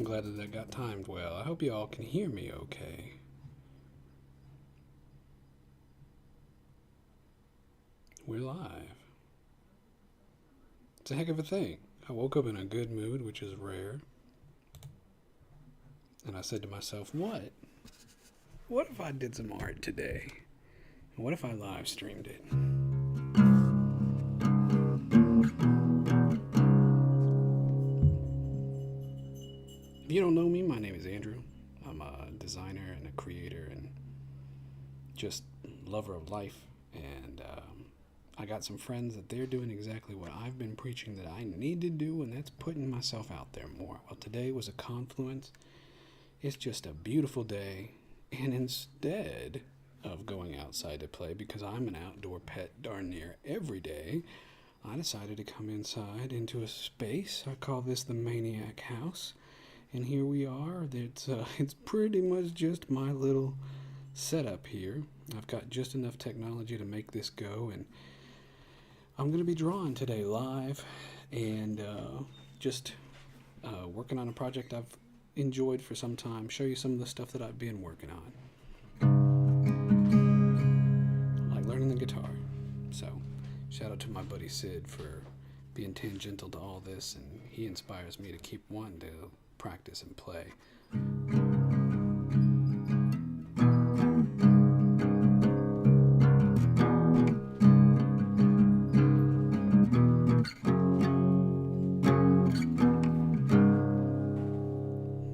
glad that that got timed well. I hope you all can hear me okay. We're live. It's a heck of a thing. I woke up in a good mood, which is rare. And I said to myself, what? What if I did some art today? And what if I live streamed it? If you don't know me, my name is Andrew. I'm a designer and a creator and just lover of life. And I got some friends that they're doing exactly what I've been preaching that I need to do, and that's putting myself out there more. Well, today was a confluence. It's just a beautiful day, and instead of going outside to play, because I'm an outdoor pet darn near every day, I decided to come inside into a space. I call this the Maniac House, and here we are. It's pretty much just my little setup here. I've got just enough technology to make this go, and I'm going to be drawing today live and just working on a project I've enjoyed for some time, show you some of the stuff that I've been working on. Like learning the guitar. So, shout out to my buddy Sid for being tangential to all this, and he inspires me to keep wanting to practice and play.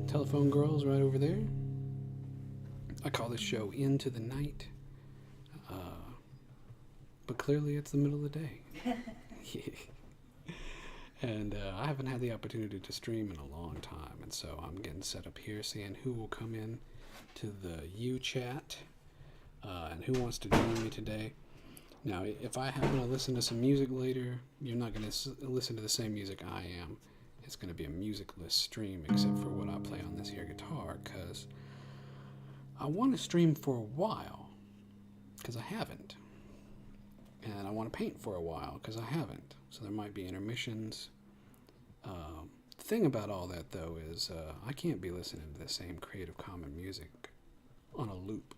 Telephone girls right over there. I call this show Into the Night, but clearly it's the middle of the day. And I haven't had the opportunity to stream in a long time, and so I'm getting set up here, seeing who will come in to the U-chat and who wants to join me today. Now, if I happen to listen to some music later, you're not going to listen to the same music I am. It's going to be a musicless stream except for what I play on this here guitar, because I want to stream for a while, because I haven't. And I want to paint for a while, because I haven't. So there might be intermissions. The thing about all that, though, is I can't be listening to the same Creative Commons music on a loop.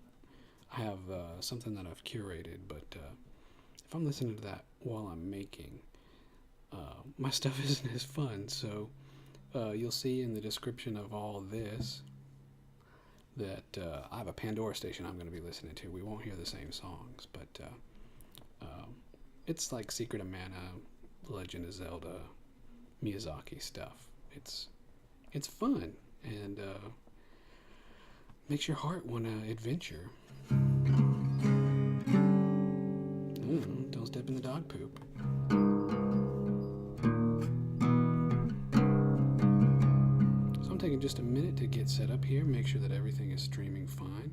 I have something that I've curated, but if I'm listening to that while I'm making, my stuff isn't as fun. So you'll see in the description of all this that I have a Pandora Station I'm going to be listening to. We won't hear the same songs, but it's like Secret of Mana, Legend of Zelda, Miyazaki stuff. It's fun and makes your heart want to adventure. Don't step in the dog poop. So I'm taking just a minute to get set up here, make sure that everything is streaming fine.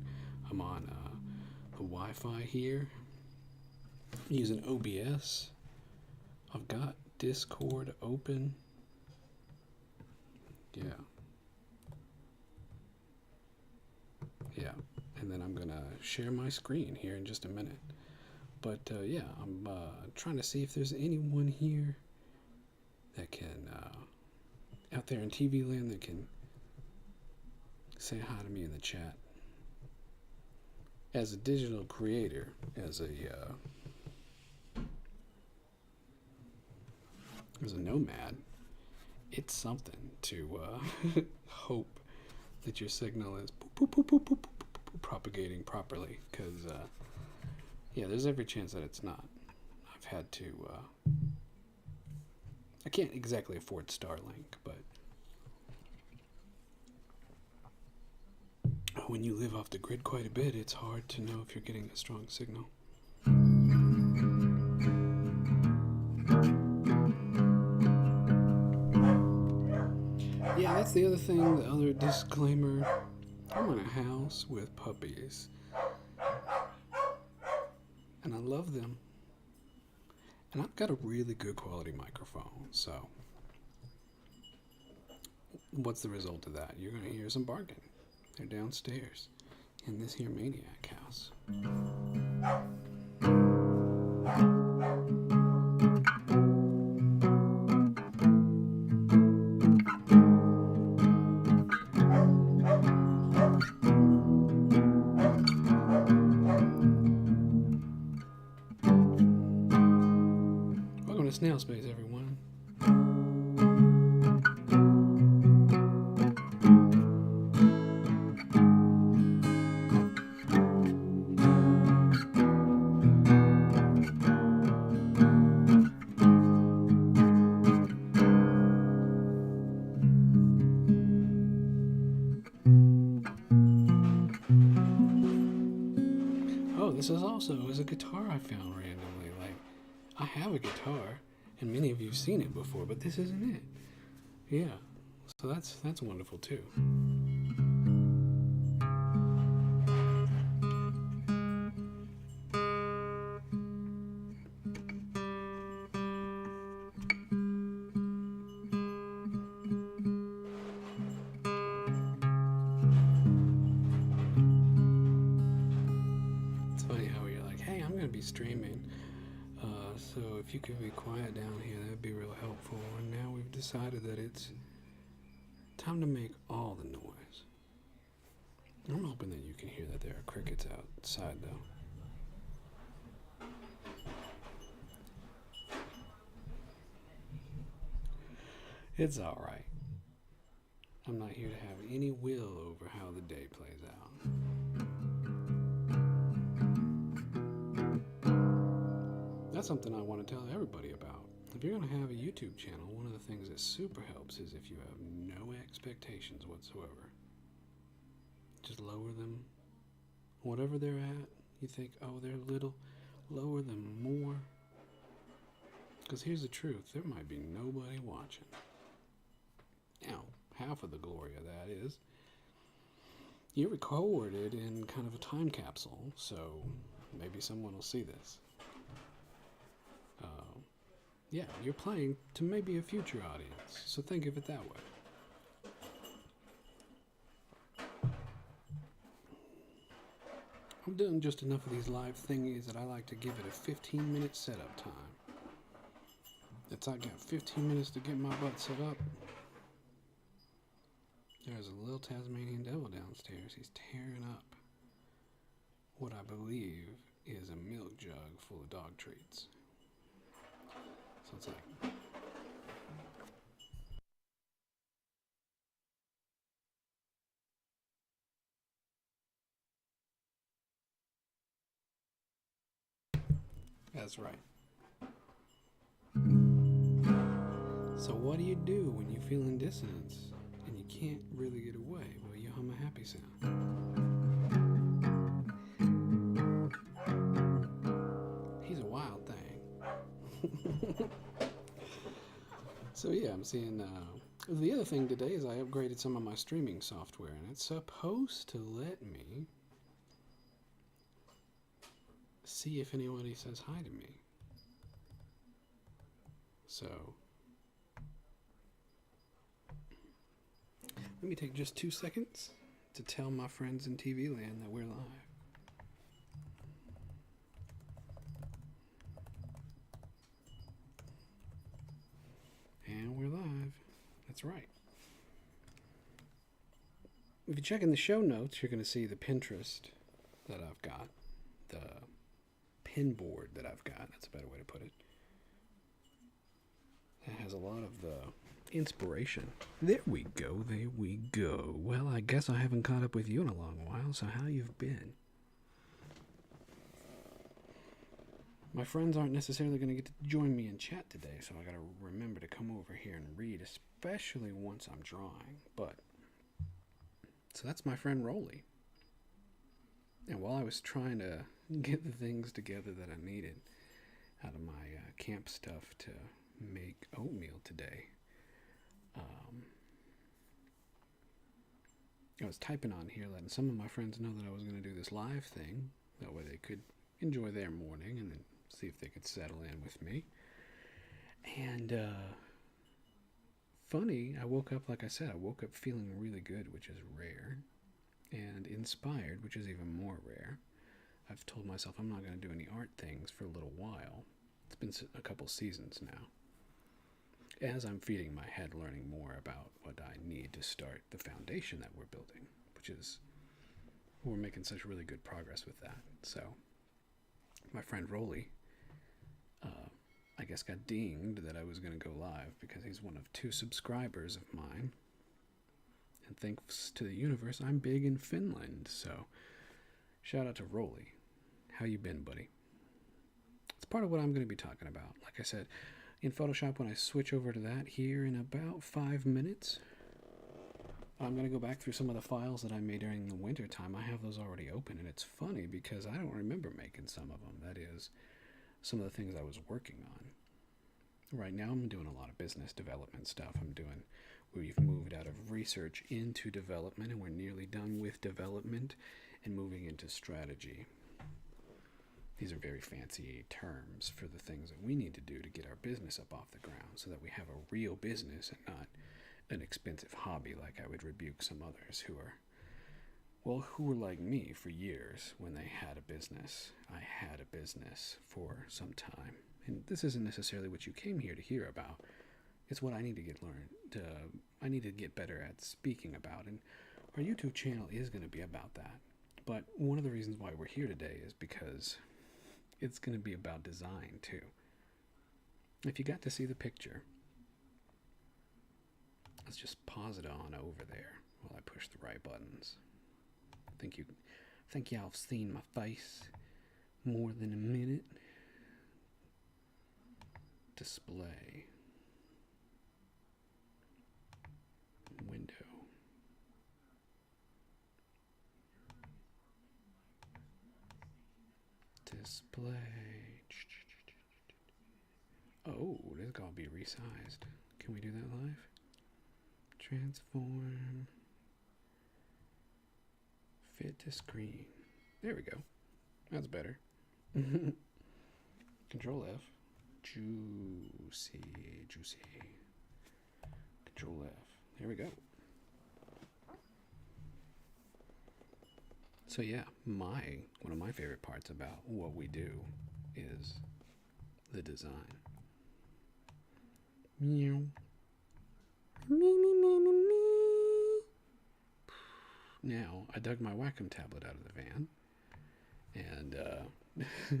I'm on the Wi-Fi here, using OBS. I've got Discord open. Yeah, and then I'm gonna share my screen here in just a minute. But yeah, I'm trying to see if there's anyone here that can, out there in TV land, that can say hi to me in the chat. As a digital creator, as a nomad, it's something to hope that your signal is propagating properly, because yeah, there's every chance that it's not. I've had to I can't exactly afford Starlink, but when you live off the grid quite a bit, it's hard to know if you're getting a strong signal. Yeah, that's the other thing, the other disclaimer. I'm in a house with puppies, and I love them. And I've got a really good quality microphone, so what's the result of that? You're going to hear some barking. They're downstairs in this here Maniac House. to Snail Space, everyone. Oh, this is a guitar I found randomly. Like, I have a guitar, and many of you've seen it before, but this isn't it. Yeah, so that's wonderful too. It's funny how you're like, hey, I'm gonna be streaming, so if you could be quiet down here, that'd be real helpful. And now we've decided that it's time to make all the noise. I'm hoping that you can hear that there are crickets outside, though. It's alright. I'm not here to have any will over how the day plays out. That's something I want to tell everybody about. If you're going to have a YouTube channel, one of the things that super helps is if you have no expectations whatsoever. Just lower them. Whatever they're at, you think, oh, they're little, lower them more. Because here's the truth, there might be nobody watching. Now, half of the glory of that is you recorded in kind of a time capsule, so maybe someone will see this. Yeah, you're playing to maybe a future audience, so think of it that way. I'm doing just enough of these live thingies that I like to give it a 15-minute setup time. It's I got 15 minutes to get my butt set up. There's a little Tasmanian devil downstairs. He's tearing up what I believe is a milk jug full of dog treats. So it's like... That's right. So what do you do when you feel in dissonance and you can't really get away? Well, you hum a happy sound. He's a wild thing. So yeah, I'm seeing... the other thing today is I upgraded some of my streaming software, and it's supposed to let me see if anybody says hi to me. So let me take just 2 seconds to tell my friends in TV land that we're live. And we're live. That's right. If you check in the show notes, you're going to see the Pinterest that I've got. The Pinboard that I've got. That's a better way to put it. It has a lot of inspiration. There we go. There we go. Well, I guess I haven't caught up with you in a long while, so how you've been? My friends aren't necessarily going to get to join me in chat today, so I got to remember to come over here and read, especially once I'm drawing. But so that's my friend Rolly. And while I was trying to get the things together that I needed out of my camp stuff to make oatmeal today, I was typing on here, letting some of my friends know that I was going to do this live thing. That way they could enjoy their morning and then see if they could settle in with me. And funny, I woke up, like I said, I woke up feeling really good, which is rare, and inspired, which is even more rare. I've told myself I'm not going to do any art things for a little while. It's been a couple seasons now. As I'm feeding my head learning more about what I need to start the foundation that we're building, which is, we're making such really good progress with that. So, my friend Rolly, I guess got dinged that I was going to go live because he's one of 2 subscribers of mine. And thanks to the universe, I'm big in Finland. So shout out to Rolly. How you been, buddy? It's part of what I'm going to be talking about. Like I said, in Photoshop, when I switch over to that here in about 5 minutes, I'm going to go back through some of the files that I made during the winter time. I have those already open, and it's funny because I don't remember making some of them. That is, some of the things I was working on. Right now, I'm doing a lot of business development stuff. We've moved out of research into development, and we're nearly done with development and moving into strategy. These are very fancy terms for the things that we need to do to get our business up off the ground so that we have a real business and not an expensive hobby like I would rebuke some others who were like me for years when they had a business. I had a business for some time. And this isn't necessarily what you came here to hear about. It's what I need to I need to get better at speaking about. And our YouTube channel is going to be about that. But one of the reasons why we're here today is because it's going to be about design too. If you got to see the picture, let's just pause it on over there while I push the right buttons. Think y'all have seen my face more than a minute. Display. Window. Display. Oh, this is gonna be resized. Can we do that live? Transform. Fit to screen. There we go. That's better. Control F. Juicy. Control F. There we go. So yeah, one of my favorite parts about what we do is the design. Meow. Me. Now, I dug my Wacom tablet out of the van and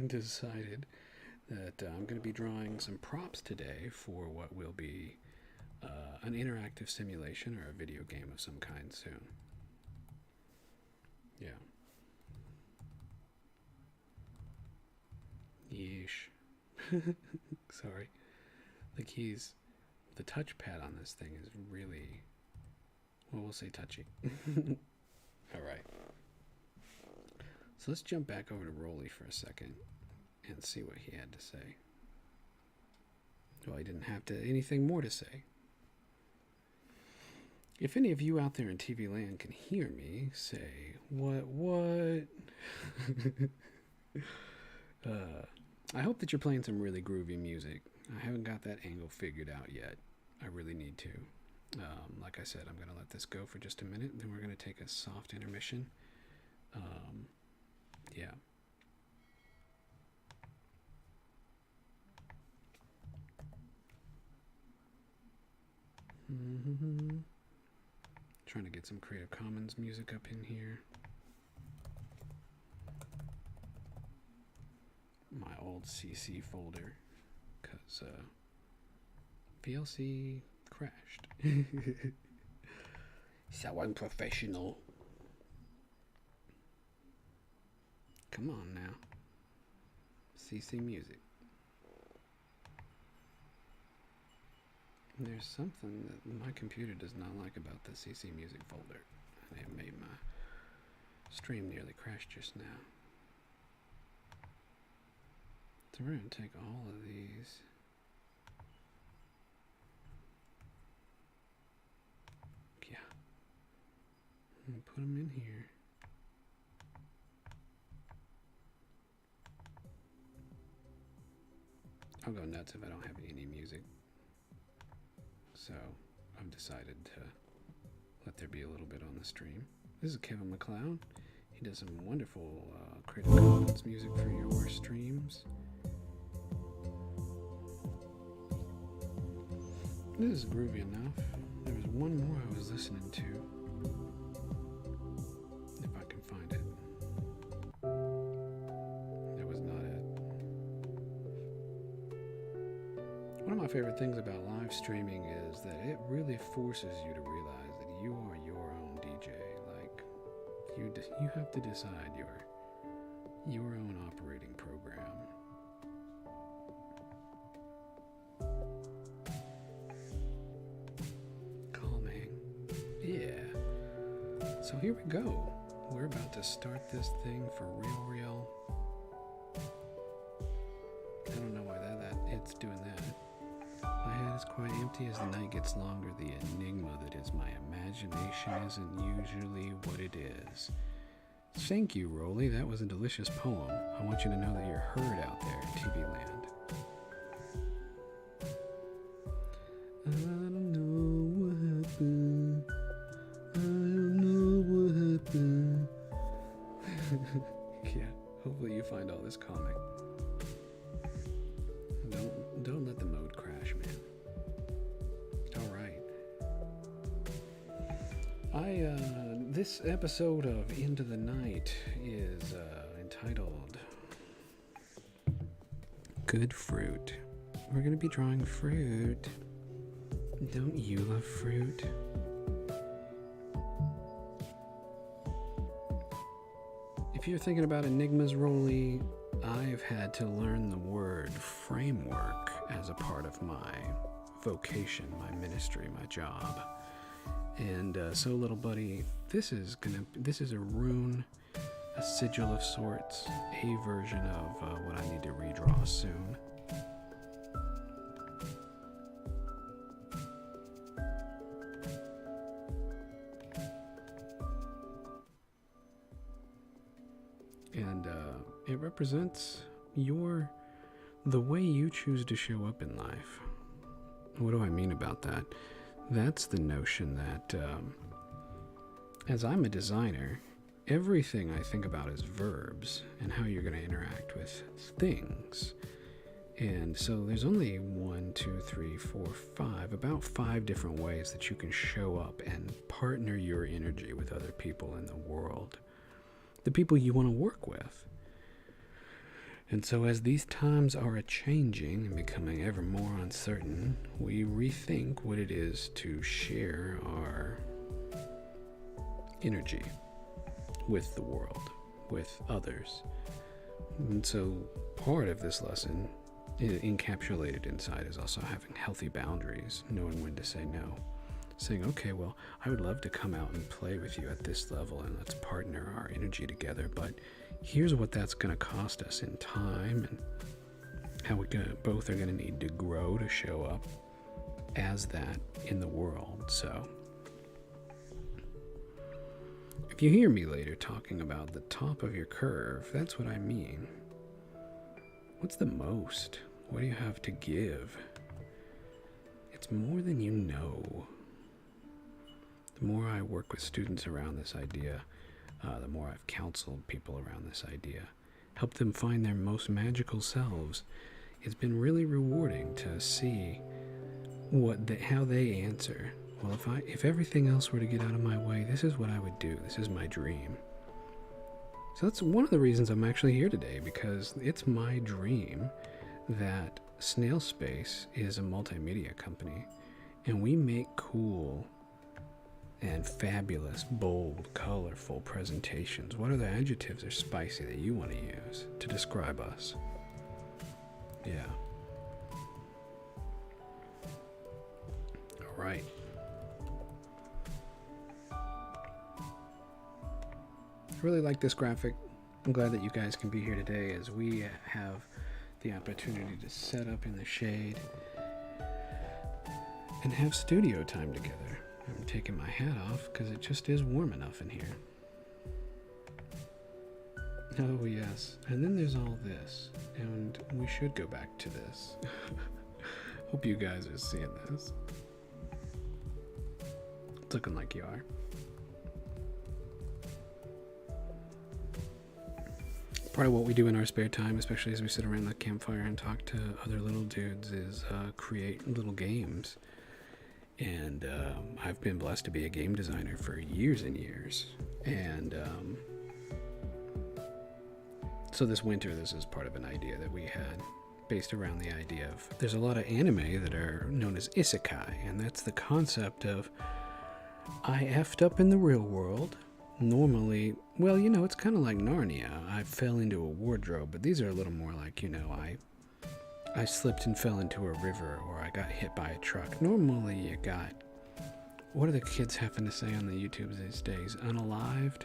decided that I'm going to be drawing some props today for what will be an interactive simulation or a video game of some kind soon. Yeah. Yeesh. Sorry. The keys, the touchpad on this thing is really, well, we'll say touchy. Alright. So let's jump back over to Rolly for a second and see what he had to say. Well, he didn't have anything more to say. If any of you out there in TV land can hear me say, what? I hope that you're playing some really groovy music. I haven't got that angle figured out yet. I really need to. Like I said, I'm going to let this go for just a minute, then we're going to take a soft intermission. Yeah. Trying to get some Creative Commons music up in here. My old CC folder, because VLC crashed. So unprofessional. Come on now. CC music. There's something that my computer does not like about the CC music folder, and it made my stream nearly crash just now. So we're going to take all of these. Yeah. And put them in here. I'll go nuts if I don't have any music. So I've decided to let there be a little bit on the stream. This is Kevin MacLeod. He does some wonderful Creative Commons music for your streams. This is groovy enough. There was one more I was listening to. If I can find it. That was not it. One of my favorite things about live streaming is that it really forces you to realize that you are your own DJ. Like, you have to decide your own operating program. Calming. Yeah. So here we go. We're about to start this thing for real. I don't know why it's doing that. My head is quite empty as the night gets longer. The enigma that is my imagination isn't usually what it is. Thank you, Rolly. That was a delicious poem. I want you to know that you're heard out there in TV land. I don't know what happened. I don't know what happened. Yeah, hopefully you find all this calming. Don't let the mode crash, man. All right. This episode of Into the Night is entitled Good Fruit. We're going to be drawing fruit. Don't you love fruit? If you're thinking about enigmas, Rolly, I've had to learn the word framework as a part of my vocation, my ministry, my job. And so, little buddy, this is a rune, a sigil of sorts, a version of what I need to redraw soon. And it represents the way you choose to show up in life. What do I mean about that? That's the notion that as I'm a designer, everything I think about is verbs and how you're going to interact with things. And so there's only 1, 2, 3, 4, 5, about 5 different ways that you can show up and partner your energy with other people in the world, the people you want to work with. And so as these times are a-changing and becoming ever more uncertain, we rethink what it is to share our energy with the world, with others. And so part of this lesson, encapsulated inside, is also having healthy boundaries, knowing when to say no. Saying, okay, well, I would love to come out and play with you at this level and let's partner our energy together, but here's what that's going to cost us in time and how both are going to need to grow to show up as that in the world. So if you hear me later talking about the top of your curve, that's what I mean. What's the most? What do you have to give? It's more than you know. The more I work with students around this idea, the more I've counseled people around this idea, helped them find their most magical selves, it's been really rewarding to see how they answer. Well, if everything else were to get out of my way, this is what I would do. This is my dream. So that's one of the reasons I'm actually here today, because it's my dream that Snail Space is a multimedia company, and we make cool and fabulous, bold, colorful presentations. What are the adjectives or spicy that you want to use to describe us? Yeah. All right. I really like this graphic. I'm glad that you guys can be here today as we have the opportunity to set up in the shade and have studio time together. I'm taking my hat off because it just is warm enough in here. Oh yes, and then there's all this, and we should go back to this. Hope you guys are seeing this. It's looking like you are. Part of what we do in our spare time, especially as we sit around the campfire and talk to other little dudes, is create little games. And I've been blessed to be a game designer for years and years. And so this winter, this is part of an idea that we had based around the idea of, there's a lot of anime that are known as isekai, and that's the concept of, I effed up in the real world. Normally, well, you know, it's kind of like Narnia. I fell into a wardrobe, but these are a little more like, you know, I slipped and fell into a river, or I got hit by a truck. Normally you got, what do the kids happen to say on the YouTubes these days? Unalived?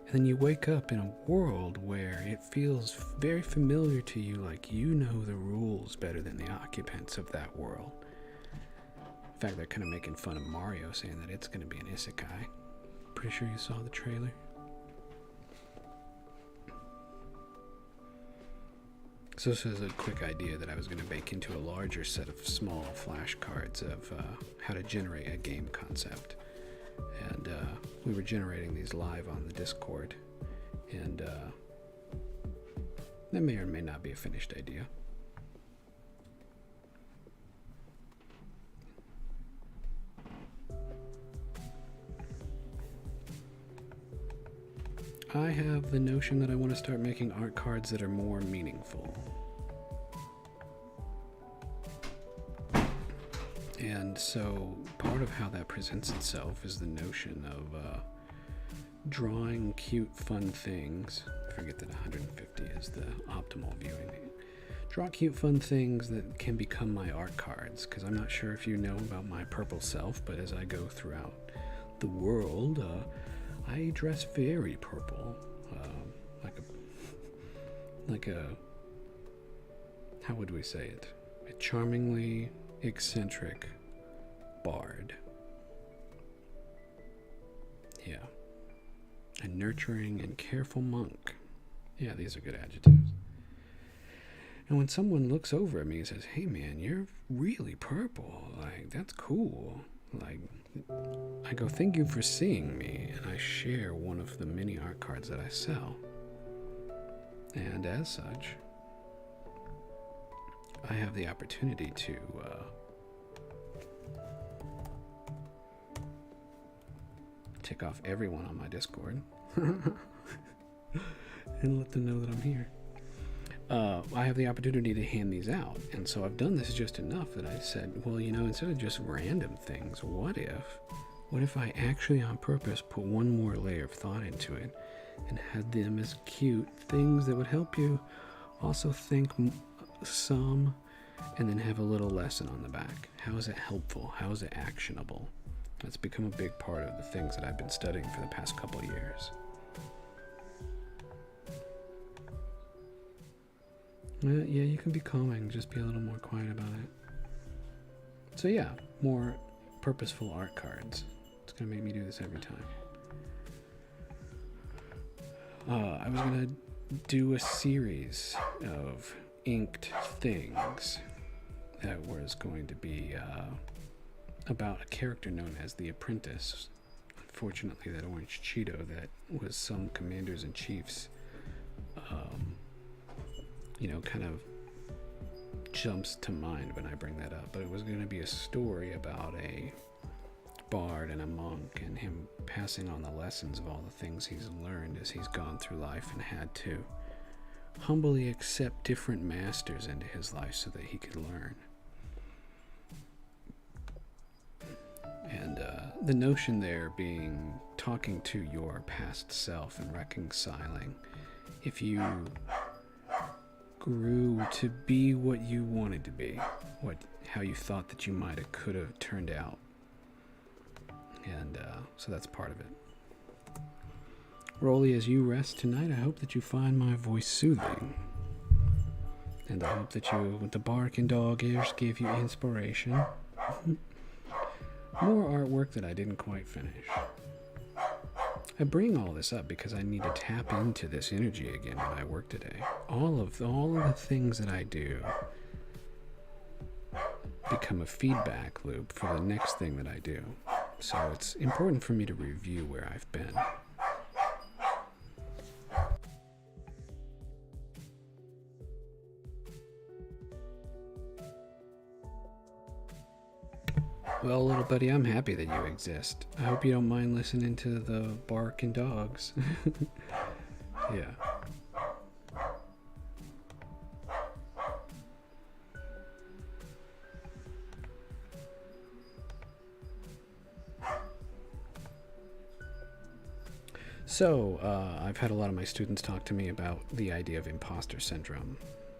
And then you wake up in a world where it feels very familiar to you, like you know the rules better than the occupants of that world. In fact, they're kind of making fun of Mario, saying that it's going to be an isekai. Pretty sure you saw the trailer. So this is a quick idea that I was going to bake into a larger set of small flashcards of how to generate a game concept. And we were generating these live on the Discord. And that may or may not be a finished idea. I have the notion that I want to start making art cards that are more meaningful. And so part of how that presents itself is the notion of drawing cute, fun things. I forget that 150 is the optimal viewing. Draw cute, fun things that can become my art cards, because I'm not sure if you know about my purple self, but as I go throughout the world, I dress very purple, like a, how would we say it? A charmingly eccentric bard. Yeah. A nurturing and careful monk. Yeah, these are good adjectives. And when someone looks over at me and says, "Hey man, you're really purple, like, that's cool," like, I go, "Thank you for seeing me," and I share one of the many art cards that I sell. And as such, I have the opportunity to tick off everyone on my Discord and let them know that I'm here. I have the opportunity to hand these out, and so I've done this just enough that I said, well, you know, instead of just random things, what if I actually on purpose put one more layer of thought into it and had them as cute things that would help you also think some, and then have a little lesson on the back. How is it helpful? How is it actionable? That's become a big part of the things that I've been studying for the past couple of years. Yeah, you can be calming, just be a little more quiet about it. So yeah, more purposeful art cards. It's gonna make me do this every time. I was gonna do a series of inked things that was going to be about a character known as the Apprentice. Unfortunately, that orange Cheeto that was some Commanders and Chiefs, kind of jumps to mind when I bring that up. But it was going to be a story about a bard and a monk and him passing on the lessons of all the things he's learned as he's gone through life and had to humbly accept different masters into his life so that he could learn. And the notion there being talking to your past self and reconciling. If you grew to be what you wanted to be, how you thought that you might have, could have turned out. And so that's part of it. Rolly, as you rest tonight, I hope that you find my voice soothing. And I hope that the bark and dog ears gave you inspiration. More artwork that I didn't quite finish. I bring all this up because I need to tap into this energy again when I work today. All of the things that I do become a feedback loop for the next thing that I do. So it's important for me to review where I've been. Well, little buddy, I'm happy that you exist. I hope you don't mind listening to the bark and dogs. Yeah. So, I've had a lot of my students talk to me about the idea of imposter syndrome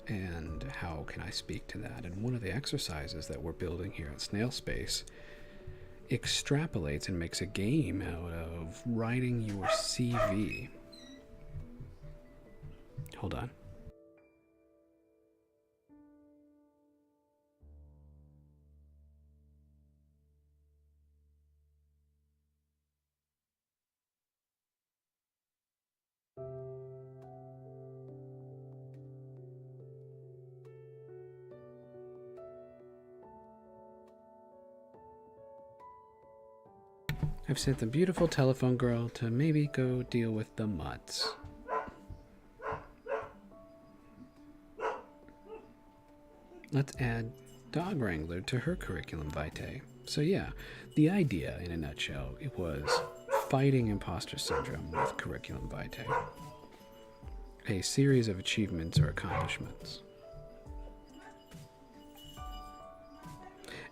and how can I speak to that. And one of the exercises that we're building here at Snail Space extrapolates and makes a game out of writing your CV. Hold on. I've sent the beautiful telephone girl to maybe go deal with the mutts. Let's add dog wrangler to her curriculum vitae. So yeah, the idea in a nutshell, it was fighting imposter syndrome with curriculum vitae. A series of achievements or accomplishments.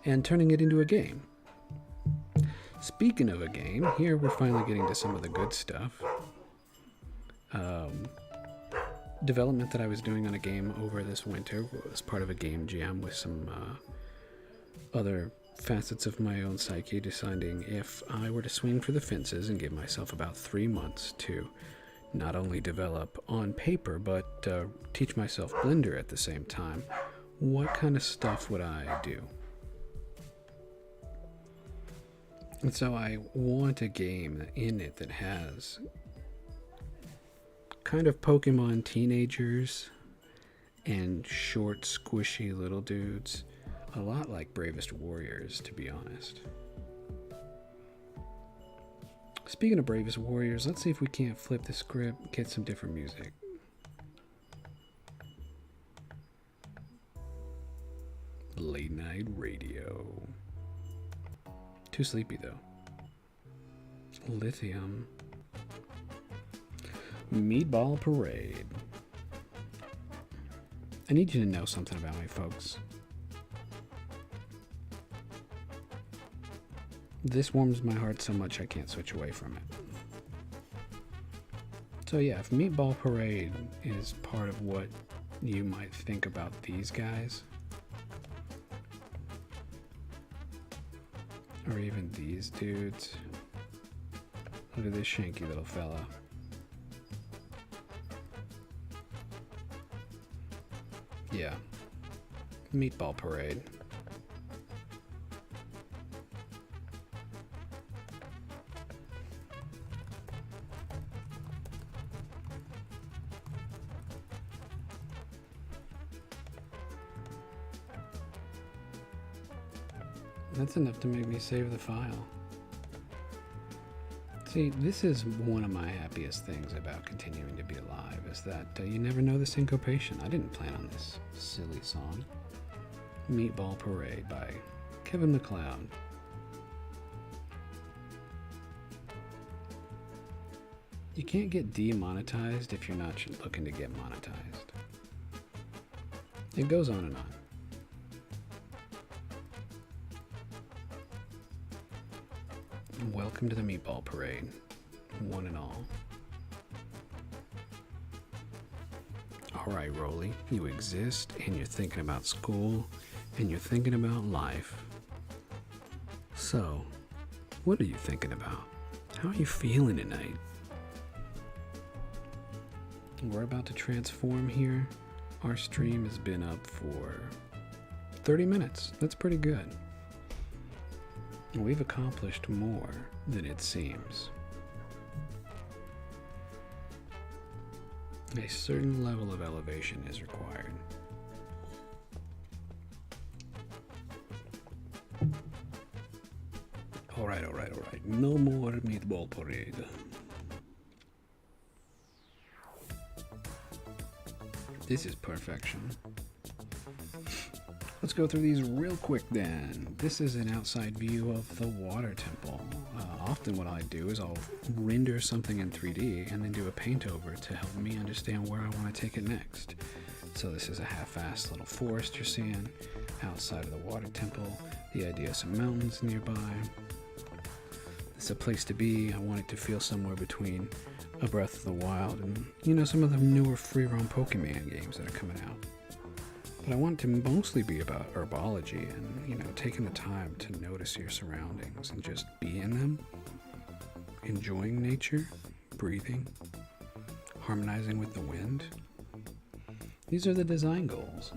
And turning it into a game. Speaking of a game, here we're finally getting to some of the good stuff. Development that I was doing on a game over this winter was part of a game jam with some other facets of my own psyche, deciding if I were to swing for the fences and give myself about 3 months to not only develop on paper, but teach myself Blender at the same time, what kind of stuff would I do? And so I want a game in it that has kind of Pokemon teenagers and short, squishy little dudes. A lot like Bravest Warriors, to be honest. Speaking of Bravest Warriors, let's see if we can't flip the script, get some different music. Late night radio. Too sleepy though. Lithium. Meatball Parade. I need you to know something about me, folks. This warms my heart so much I can't switch away from it. So yeah, if Meatball Parade is part of what you might think about these guys, or even these dudes. Look at this shanky little fella. Yeah. Meatball Parade. That's enough to make me save the file. See, this is one of my happiest things about continuing to be alive, is that you never know the syncopation. I didn't plan on this silly song. Meatball Parade by Kevin MacLeod. You can't get demonetized if you're not looking to get monetized. It goes on and on. Welcome to the Meatball Parade, one and all. Alright, Rolly, you exist and you're thinking about school and you're thinking about life. So, what are you thinking about? How are you feeling tonight? We're about to transform here. Our stream has been up for 30 minutes. That's pretty good. We've accomplished more than it seems. A certain level of elevation is required. Alright. No more Meatball Parade. This is perfection. Let's go through these real quick then. This is an outside view of the water temple. Often what I do is I'll render something in 3D and then do a paint over to help me understand where I want to take it next. So this is a half-assed little forest you're seeing outside of the water temple. The idea of some mountains nearby. it's a place to be. I want it to feel somewhere between a Breath of the Wild and, you know, some of the newer free roam Pokemon games that are coming out. But I want it to mostly be about herbology and, you know, taking the time to notice your surroundings and just be in them, enjoying nature, breathing, harmonizing with the wind. These are the design goals.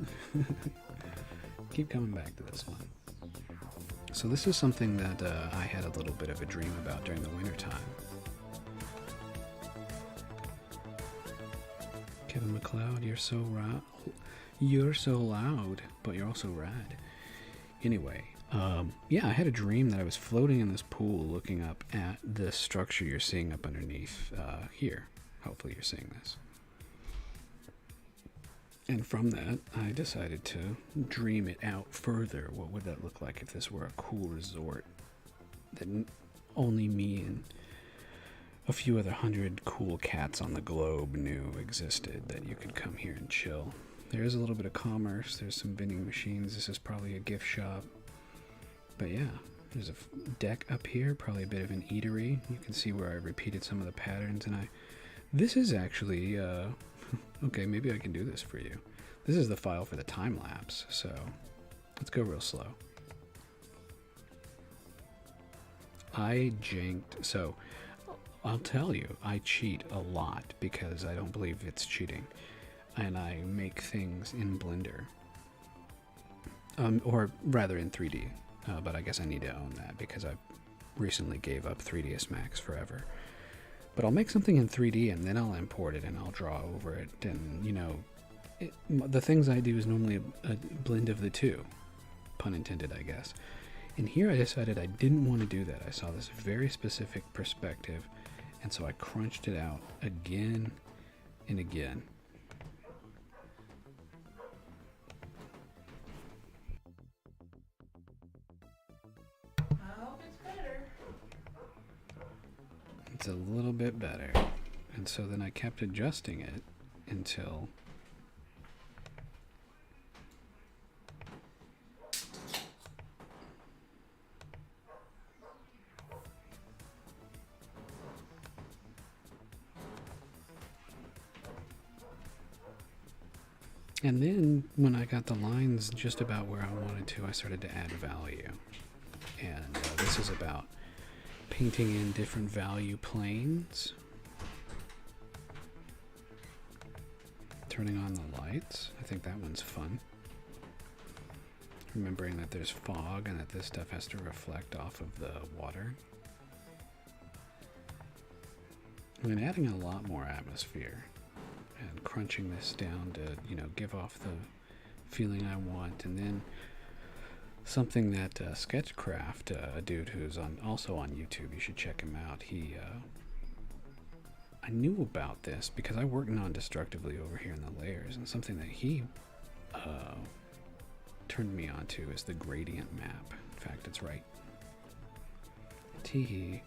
Keep coming back to this one. So this is something that I had a little bit of a dream about during the winter time. Kevin McLeod, you're so loud, but you're also rad. Anyway, yeah, I had a dream that I was floating in this pool looking up at the structure you're seeing up underneath here. Hopefully you're seeing this. And from that, I decided to dream it out further. What would that look like if this were a cool resort that only me and a few other 100 cool cats on the globe knew existed, that you could come here and chill. There is a little bit of commerce. There's some vending machines. This is probably a gift shop. But yeah, there's a deck up here, probably a bit of an eatery. You can see where I repeated some of the patterns, and this is actually okay, maybe I can do this for you. This is the file for the time lapse, so let's go real slow. I janked, so I'll tell you, I cheat a lot because I don't believe it's cheating, and I make things in Blender, or rather in 3D, but I guess I need to own that because I recently gave up 3ds Max forever. But I'll make something in 3D and then I'll import it and I'll draw over it. And, you know, the things I do is normally a blend of the two. Pun intended, I guess. And here I decided I didn't want to do that. I saw this very specific perspective, and so I crunched it out again and again. It's a little bit better. And so then I kept adjusting it until and then when I got the lines just about where I wanted to, I started to add value. And this is about painting in different value planes, turning on the lights. I think that one's fun. Remembering that there's fog and that this stuff has to reflect off of the water. And adding a lot more atmosphere and crunching this down to, you know, give off the feeling I want. And then something that Sketchcraft, a dude who's also on YouTube, you should check him out. I knew about this because I work non-destructively over here in the layers, and something that he turned me on to is the gradient map. In fact, it's right. The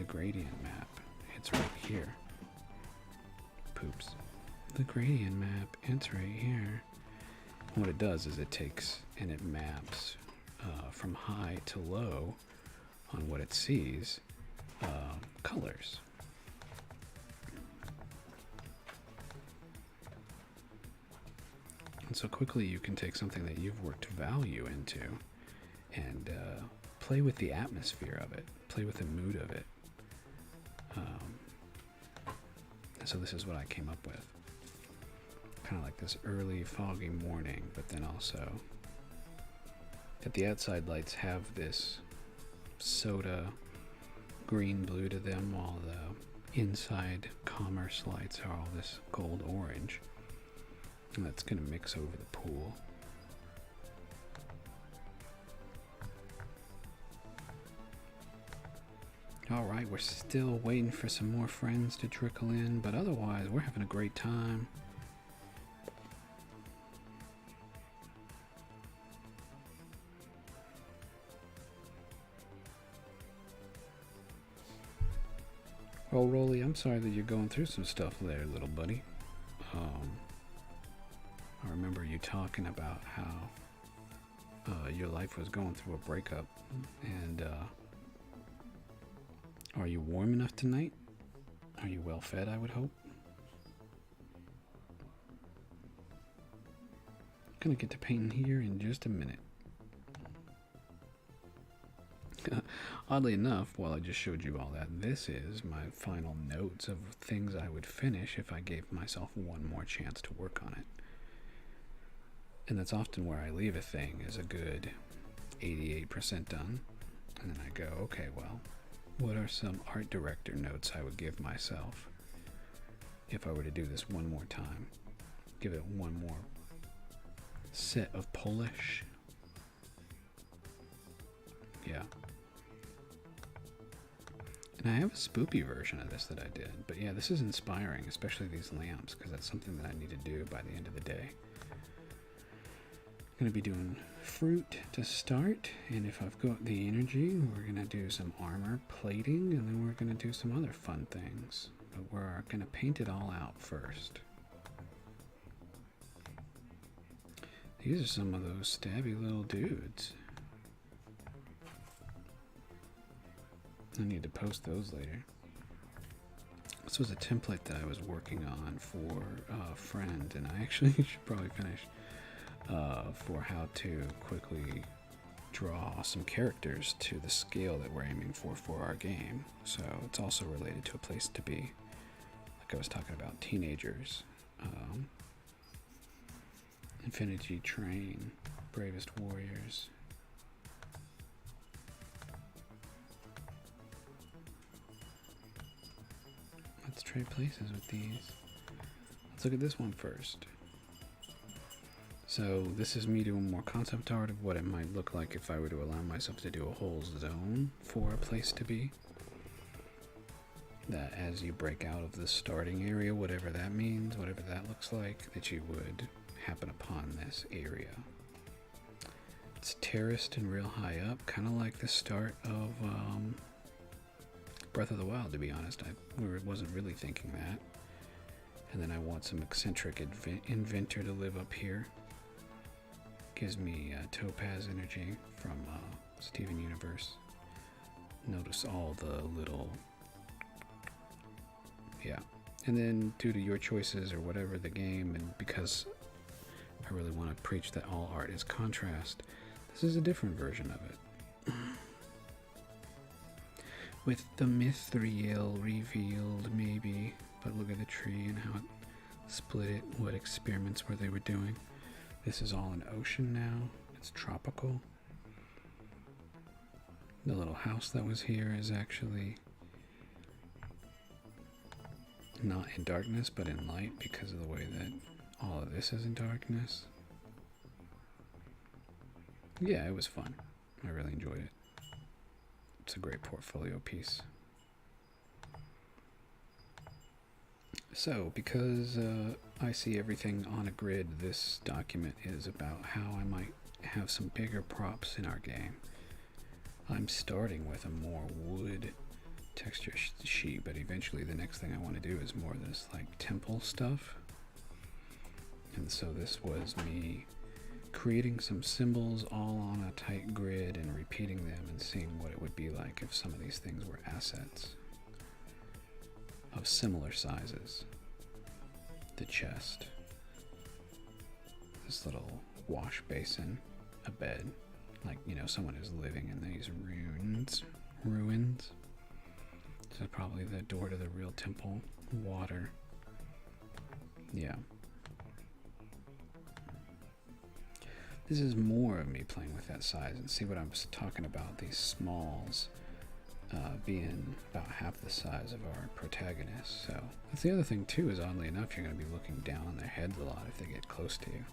gradient map. It's right here. Poops. The gradient map. It's right here. And what it does is it takes and it maps from high to low on what it sees colors. And so quickly you can take something that you've worked value into and play with the atmosphere of it, play with the mood of it. So this is what I came up with. Kind of like this early foggy morning, but then also that the outside lights have this soda green blue to them, while the inside commerce lights are all this gold orange. And that's going to mix over the pool. Alright, we're still waiting for some more friends to trickle in, but otherwise we're having a great time. Well, Rolly, I'm sorry that you're going through some stuff there, little buddy. I remember you talking about how your life was going through a breakup, and Are you warm enough tonight? Are you well fed, I would hope? Gonna get to painting here in just a minute. Oddly enough, while I just showed you all that, this is my final notes of things I would finish if I gave myself one more chance to work on it. And that's often where I leave a thing, is a good 88% done. And then I go, okay, well, what are some art director notes I would give myself if I were to do this one more time? Give it one more set of polish. Yeah. And I have a spoopy version of this that I did. But yeah, this is inspiring, especially these lamps, because that's something that I need to do by the end of the day. I'm going to be doing fruit to start, and if I've got the energy, we're going to do some armor plating, and then we're going to do some other fun things. But we're going to paint it all out first. These are some of those stabby little dudes. I need to post those later. This was a template that I was working on for a friend, and I actually should probably finish, for how to quickly draw some characters to the scale that we're aiming for our game. So it's also related to a place to be, like I was talking about, teenagers. Infinity Train, Bravest Warriors. Let's trade places with these. Let's look at this one first. So this is me doing more concept art of what it might look like if I were to allow myself to do a whole zone for a place to be. That as you break out of the starting area, whatever that means, whatever that looks like, that you would happen upon this area. It's terraced and real high up, kind of like the start of Breath of the Wild, to be honest. I wasn't really thinking that. And then I want some eccentric inventor to live up here. Gives me topaz energy from Steven Universe. Notice all the little... Yeah. And then due to your choices or whatever the game, and because I really want to preach that all art is contrast, this is a different version of it. With the mithril revealed, maybe. But look at the tree and how it split it, what experiments were they were doing. This is all an ocean now. It's tropical. The little house that was here is actually not in darkness, but in light because of the way that all of this is in darkness. Yeah, it was fun. I really enjoyed it. It's a great portfolio piece. So, because I see everything on a grid, this document is about how I might have some bigger props in our game. I'm starting with a more wood texture sheet, but eventually the next thing I want to do is more of this like temple stuff. And so this was me creating some symbols all on a tight grid and repeating them and seeing what it would be like if some of these things were assets of similar sizes. The chest, this little wash basin, a bed, like, you know, someone is living in these ruins. So probably the door to the real temple. Water. Yeah. This is more of me playing with that size, and see what I'm talking about, these smalls being about half the size of our protagonist. So that's the other thing too, is oddly enough you're going to be looking down on their heads a lot if they get close to you.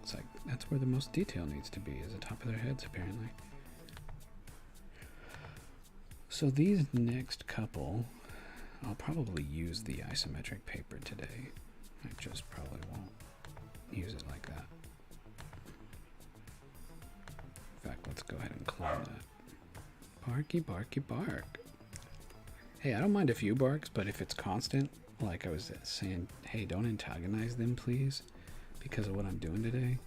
It's like, that's where the most detail needs to be, is the top of their heads apparently. So these next couple, I'll probably use the isometric paper today. I just probably won't use it like that. In fact, let's go ahead and clone that. Barky, barky, bark. Hey, I don't mind a few barks, but if it's constant, like I was saying, hey, don't antagonize them, please, because of what I'm doing today.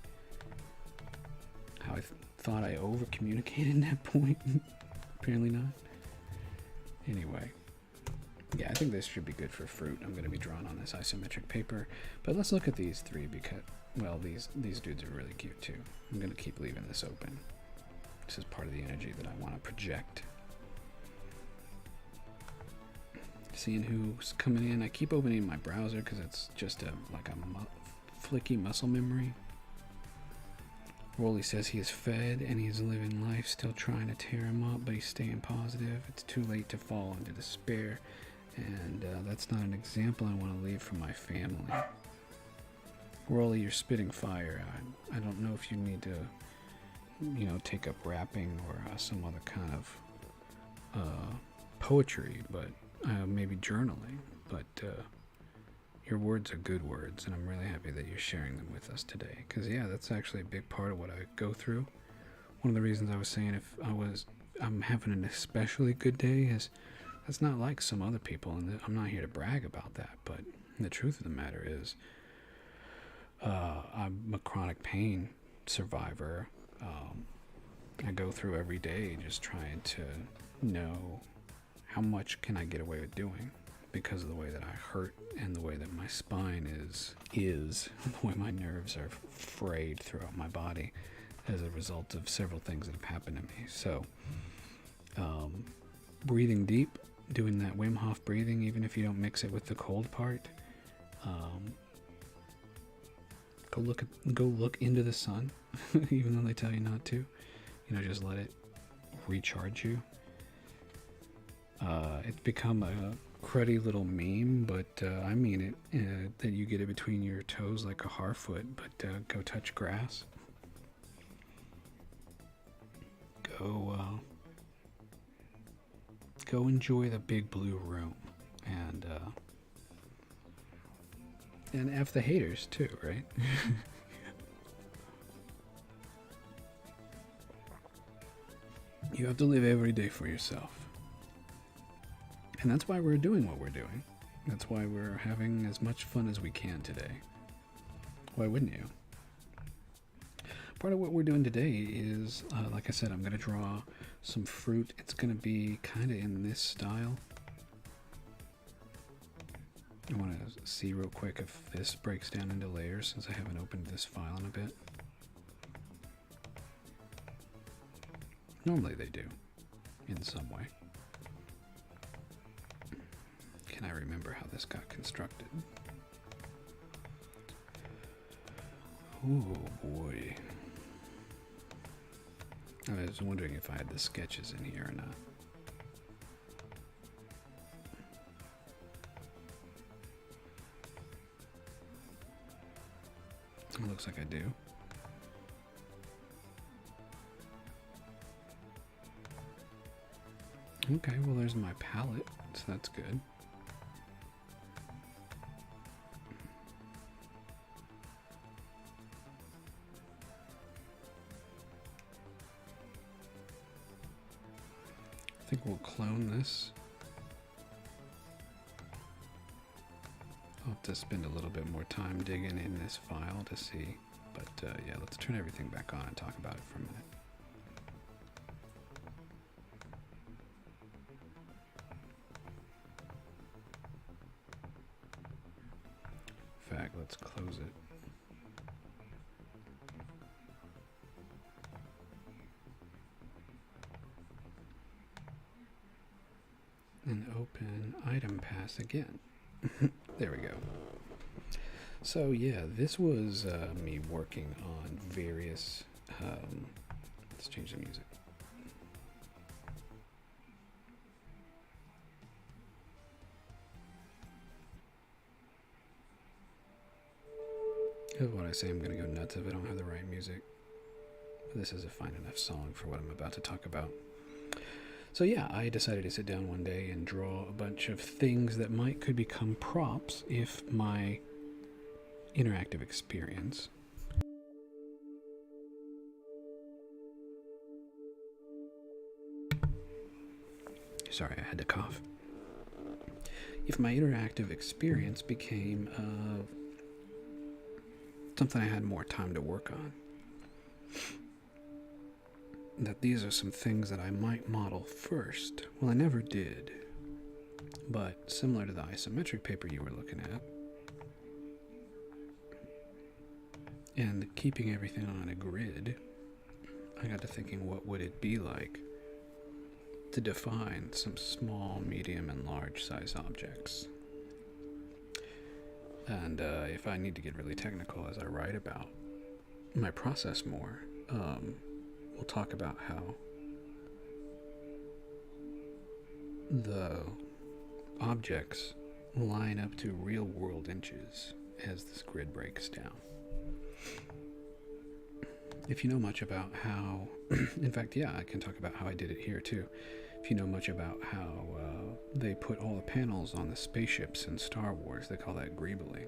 How I thought I over-communicated that point Apparently not. Anyway. Yeah, I think this should be good for fruit. I'm going to be drawing on this isometric paper. But let's look at these three because, well, these dudes are really cute too. I'm going to keep leaving this open. This is part of the energy that I want to project. Seeing who's coming in. I keep opening my browser because it's just like a flicky muscle memory. Rolly says he is fed and he's living life, still trying to tear him up, but he's staying positive. It's too late to fall into despair. And that's not an example I want to leave for my family. Rolly, you're spitting fire. I don't know if you need to, take up rapping or some other kind of poetry, but maybe journaling. But your words are good words, and I'm really happy that you're sharing them with us today. Because, yeah, that's actually a big part of what I go through. One of the reasons I was saying if I'm having an especially good day is that's not like some other people, and I'm not here to brag about that, but the truth of the matter is I'm a chronic pain survivor. I go through every day just trying to know how much can I get away with doing because of the way that I hurt and the way that my spine is the way my nerves are frayed throughout my body as a result of several things that have happened to me. So breathing deep, doing that Wim Hof breathing, even if you don't mix it with the cold part. Go look into the sun, even though they tell you not to. Just let it recharge you. It's become a cruddy little meme, but I mean it, that you get it between your toes like a Harfoot, but go touch grass. Go enjoy the big blue room, and F the haters too, right? You have to live every day for yourself. And that's why we're doing what we're doing. That's why we're having as much fun as we can today. Why wouldn't you? Part of what we're doing today is, like I said, I'm going to draw some fruit. It's going to be kind of in this style. I want to see real quick if this breaks down into layers since I haven't opened this file in a bit. Normally they do, in some way. Can I remember how this got constructed? Oh boy. I was wondering if I had the sketches in here or not. It looks like I do. Okay, well there's my palette, so that's good. I think we'll clone this. I'll have to spend a little bit more time digging in this file to see. But yeah, let's turn everything back on and talk about it for a minute. In fact, let's close it. And open item pass again. There we go. So yeah, this was me working on various, let's change the music. When I say I'm going to go nuts if I don't have the right music. This is a fine enough song for what I'm about to talk about. So yeah, I decided to sit down one day and draw a bunch of things that could become props if my interactive experience sorry, I had to cough. If my interactive experience became something I had more time to work on. that these are some things that I might model first. Well, I never did, but similar to the isometric paper you were looking at, and keeping everything on a grid, I got to thinking, what would it be like to define some small, medium, and large size objects? And if I need to get really technical as I write about my process more, we'll talk about how the objects line up to real world inches as this grid breaks down. If you know much about how, in fact, yeah, I can talk about how I did it here too. If you know much about how they put all the panels on the spaceships in Star Wars, they call that greebling.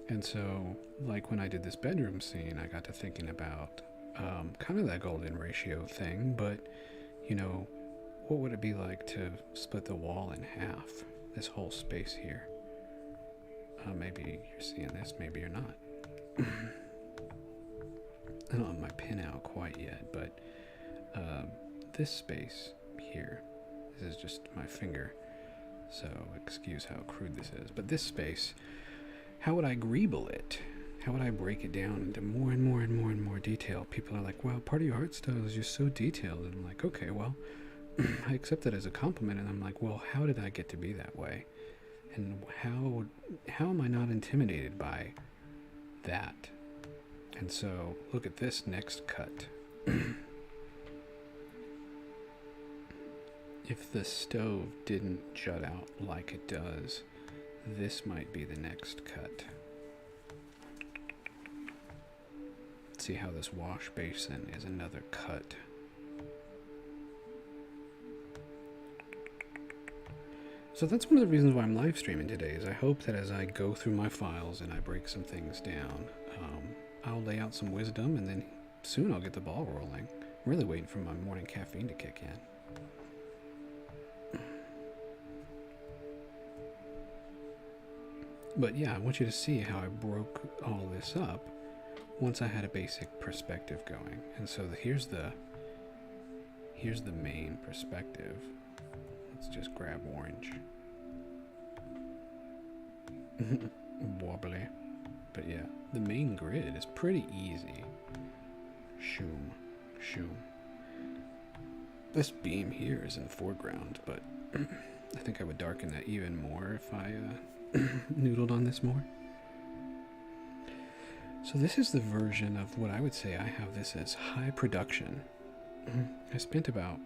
And so, like when I did this bedroom scene, I got to thinking about kind of that golden ratio thing, but, you know, what would it be like to split the wall in half, this whole space here? Maybe you're seeing this, maybe you're not. I don't have my pin out quite yet, but this space here, this is just my finger, so excuse how crude this is, but this space, how would I greeble it? How would I break it down into more and more and more and more detail? People are like, well, part of your art style is just so detailed. And I'm like, okay, well, I accept it as a compliment, and I'm like, well, how did I get to be that way? And how am I not intimidated by that? And so, look at this next cut. If the stove didn't jut out like it does, this might be the next cut. See how this wash basin is another cut. So that's one of the reasons why I'm live streaming today, is I hope that as I go through my files and I break some things down, I'll lay out some wisdom, and then soon I'll get the ball rolling. I'm really waiting for my morning caffeine to kick in. But yeah, I want you to see how I broke all this up once I had a basic perspective going. And so here's the main perspective. Let's just grab orange. Wobbly. But yeah, the main grid is pretty easy. Shoom, shoom. This beam here is in foreground, but I think I would darken that even more if I noodled on this more. So this is the version of what I would say I have this as high production. I spent about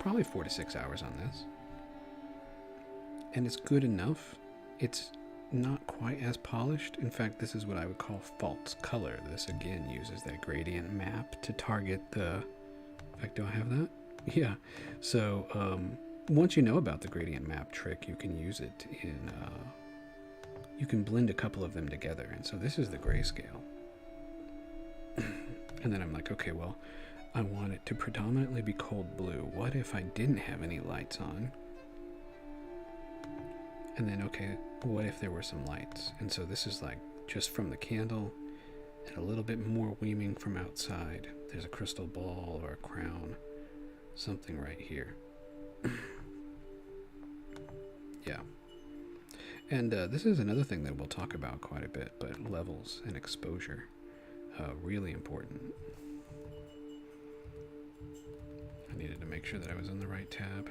probably 4 to 6 hours on this. And it's good enough. It's not quite as polished. In fact, this is what I would call false color. This again uses that gradient map to target the... In fact, do I have that? Yeah. So once you know about the gradient map trick, you can use it in... you can blend a couple of them together. And so this is the grayscale. And then I'm like, okay, well, I want it to predominantly be cold blue. What if I didn't have any lights on? And then, okay, what if there were some lights? And so this is like just from the candle and a little bit more weaving from outside. There's a crystal ball or a crown, something right here. Yeah. And this is another thing that we'll talk about quite a bit, but levels and exposure, really important. I needed to make sure that I was on the right tab.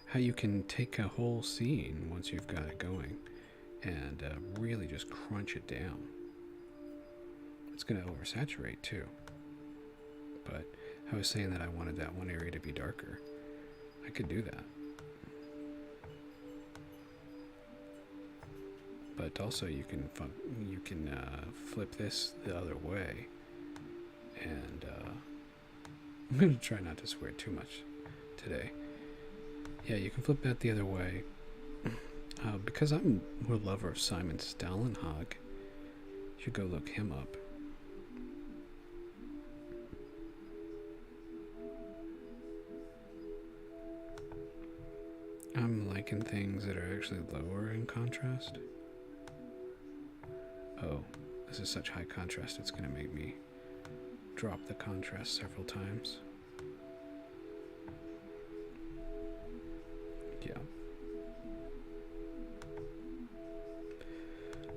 How you can take a whole scene once you've got it going and really just crunch it down. It's going to oversaturate too. But I was saying that I wanted that one area to be darker. I could do that. But also you can flip this the other way, and I'm going to try not to swear too much today. Yeah, you can flip that the other way. Because I'm a lover of Simon Stahlenhag, you should go look him up. I'm liking things that are actually lower in contrast. Oh, This is such high contrast, it's going to make me drop the contrast several times. Yeah.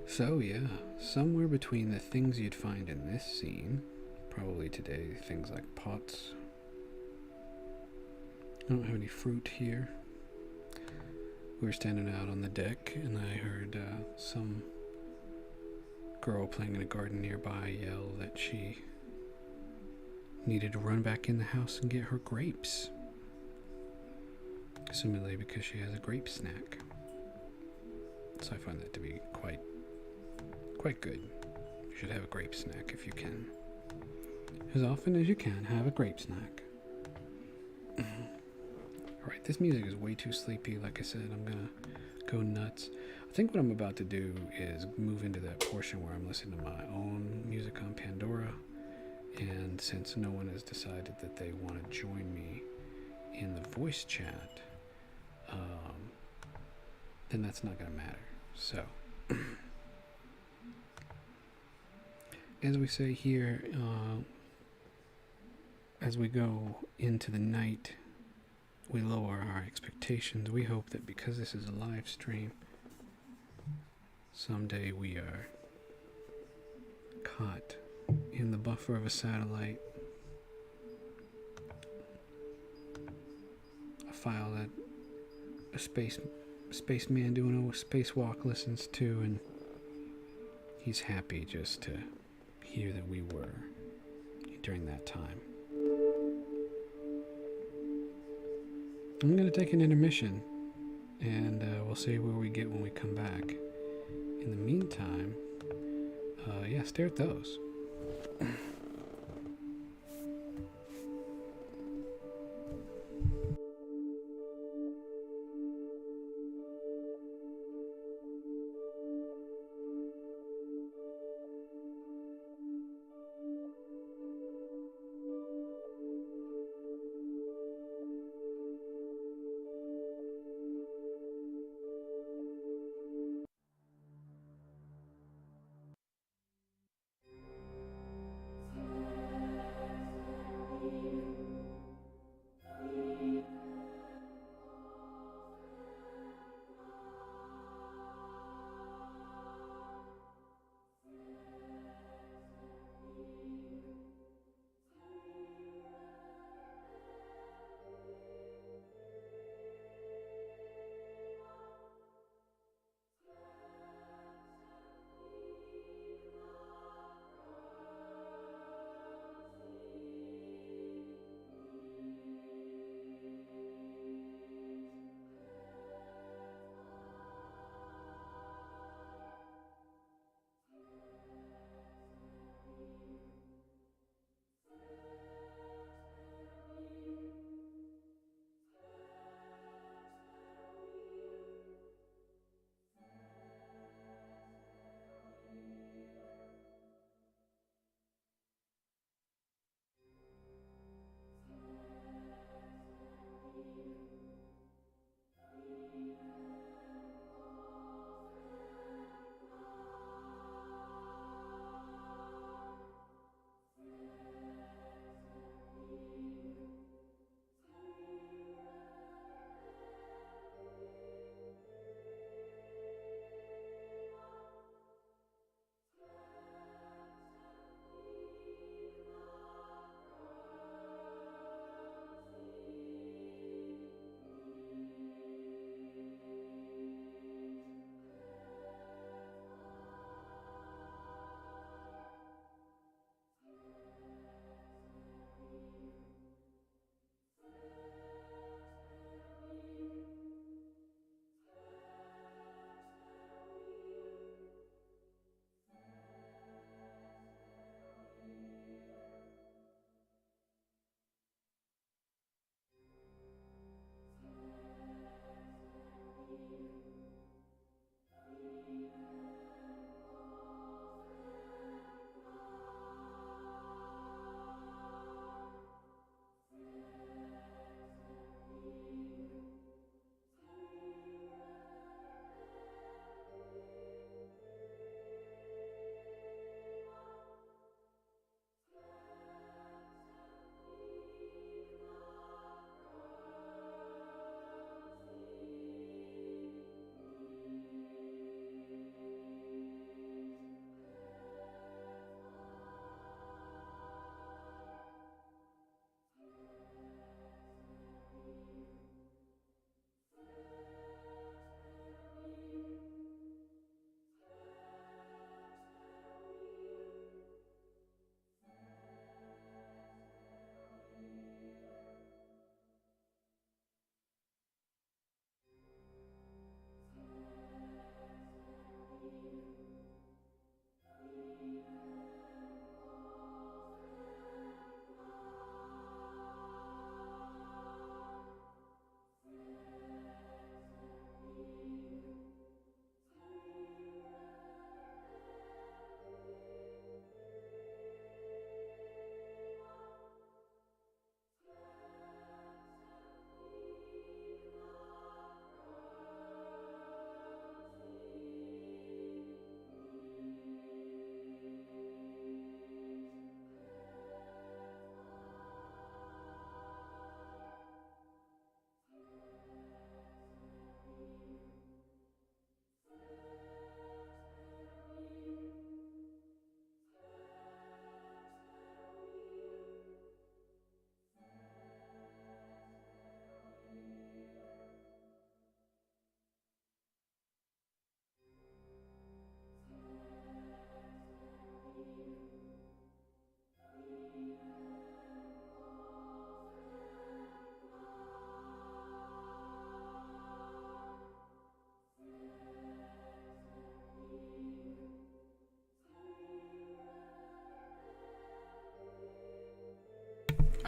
So yeah, somewhere between the things you'd find in this scene, probably today, things like pots. I don't have any fruit here. We were standing out on the deck and I heard some girl playing in a garden nearby yell that she needed to run back in the house and get her grapes. Assumedly because she has a grape snack. So I find that to be quite good. You should have a grape snack if you can. As often as you can, have a grape snack. Alright, this music is way too sleepy. Like I said, I'm gonna go nuts. I think what I'm about to do is move into that portion where I'm listening to my own music on Pandora. And since no one has decided that they want to join me in the voice chat, then that's not going to matter. So, as we say here, as we go into the night, we lower our expectations. We hope that because this is a live stream, someday we are caught in the buffer of a satellite, a file that a spaceman doing a spacewalk listens to, and he's happy just to hear that we were during that time. I'm going to take an intermission, and we'll see where we get when we come back. In the meantime, yeah, stare at those.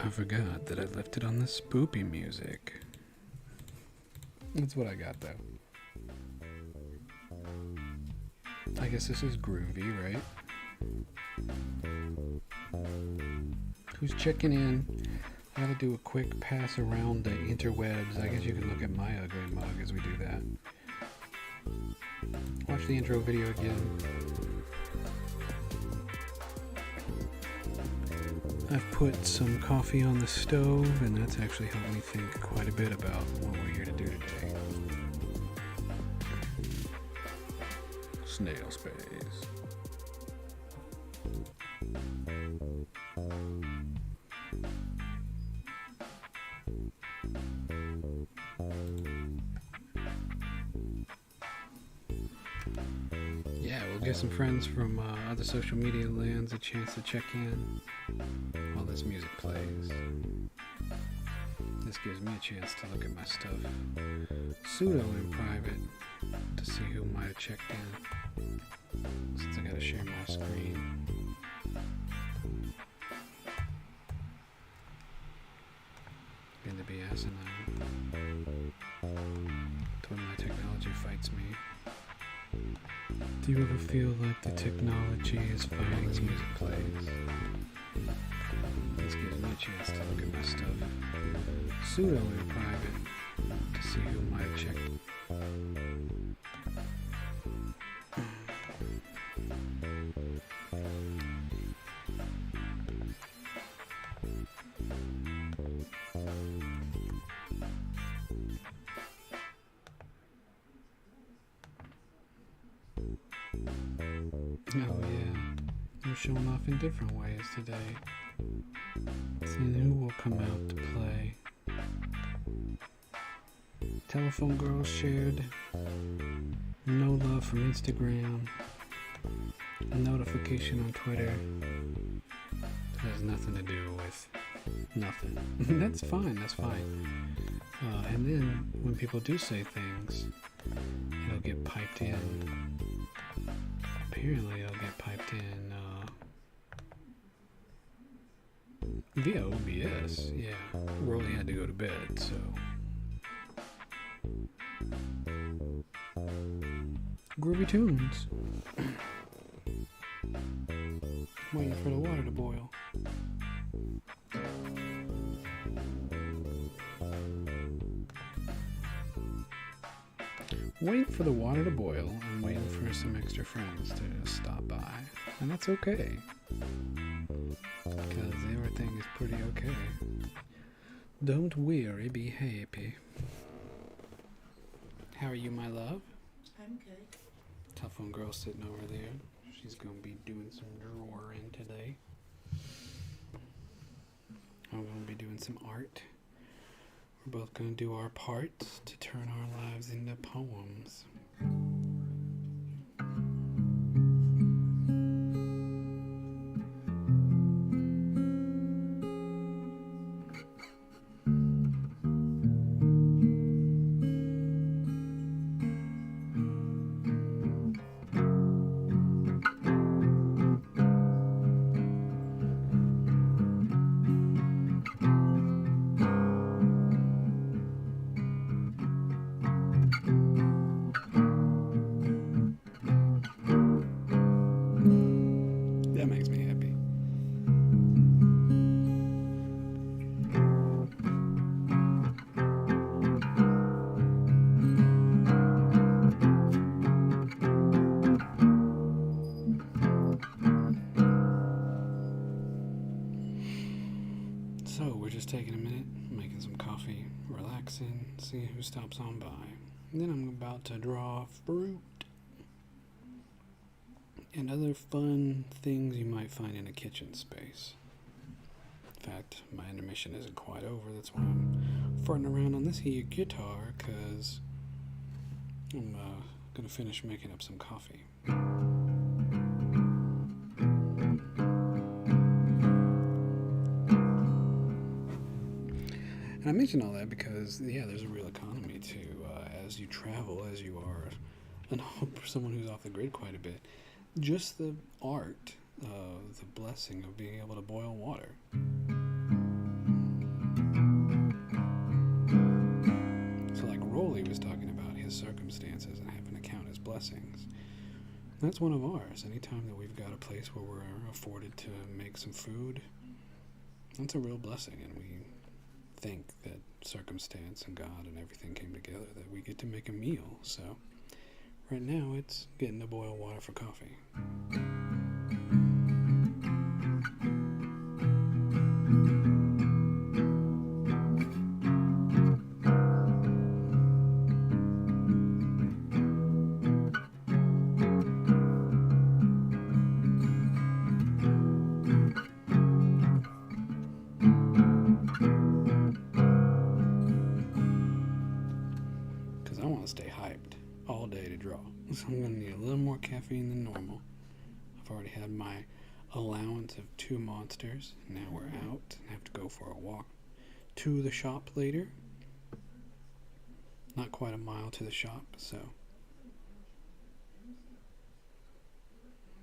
I forgot that I left it on the spoopy music. That's what I got, though. I guess this is groovy, right? Who's checking in? I gotta do a quick pass around the interwebs. I guess you can look at my ugly mug as we do that. Watch the intro video again. I've put some coffee on the stove, and that's actually helped me think quite a bit about what we're here to do today. Snail space. Yeah, we'll give some friends from other social media lands a chance to check in while this music plays. This gives me a chance to look at my stuff pseudo in private to see who might have checked in, since I gotta share my screen. Going to be asinine. It's when my technology fights me. Do you ever feel like the technology is fighting as music plays? This gives me a chance to look at my stuff pseudo in private to see who might have checked. Oh yeah, you're showing off in different ways today. Seeing who will come out to play. Telephone girl shared. No love from Instagram. A notification on Twitter. That has nothing to do with nothing. That's fine, that's fine. And then when people do say things, it'll get piped in. Apparently it'll get piped in via OBS. Yeah, Rolly had to go to bed, so groovy tunes. Waiting for the water to boil. Waiting for the water to boil and waiting for some extra friends to stop by. And that's okay, because everything is pretty okay. Don't worry, be happy. How are you, my love? I'm good. Telephone girl sitting over there. She's going to be doing some drawing today. I'm going to be doing some art. We're both going to do our part to turn our lives into poems. That makes me happy. So we're just taking a minute, making some coffee, relaxing, seeing who stops on by. And then I'm about to draw fruit and other fun things you might find in a kitchen space. In fact, my intermission isn't quite over. That's why I'm farting around on this here guitar, because I'm going to finish making up some coffee. And I mention all that because, yeah, there's a real economy to as you travel, as you are someone who's off the grid quite a bit. Just the art, the blessing of being able to boil water. is talking about his circumstances and having to count his blessings. That's one of ours. Anytime that we've got a place where we're afforded to make some food, that's a real blessing, and we think that circumstance and God and everything came together that we get to make a meal. So right now it's getting to boil water for coffee. Because I want to stay hyped all day to draw. So I'm going to need a little more caffeine than normal. I've already had my allowance of 2 monsters. Now we're out and have to go for a walk to the shop later. Not quite a mile to the shop, so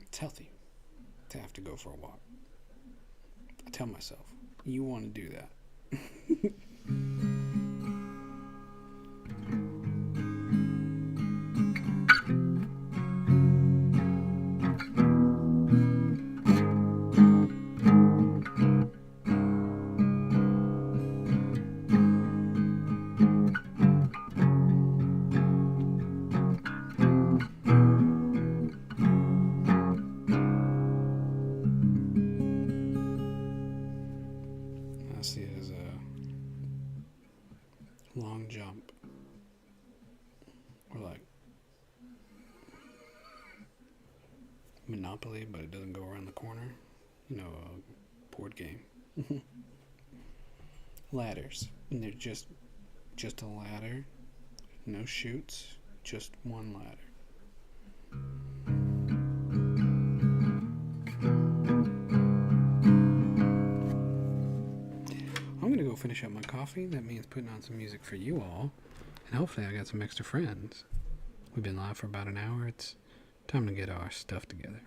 it's healthy to have to go for a walk. I tell myself, you want to do that. I see it as a long jump, or like Monopoly, but it doesn't go around the corner. You know, a board game. Ladders, and they're just a ladder, no chutes, just one ladder. I'm gonna go finish up my coffee. That means putting on some music for you all, and hopefully I got some extra friends. We've been live for about an hour. It's time to get our stuff together.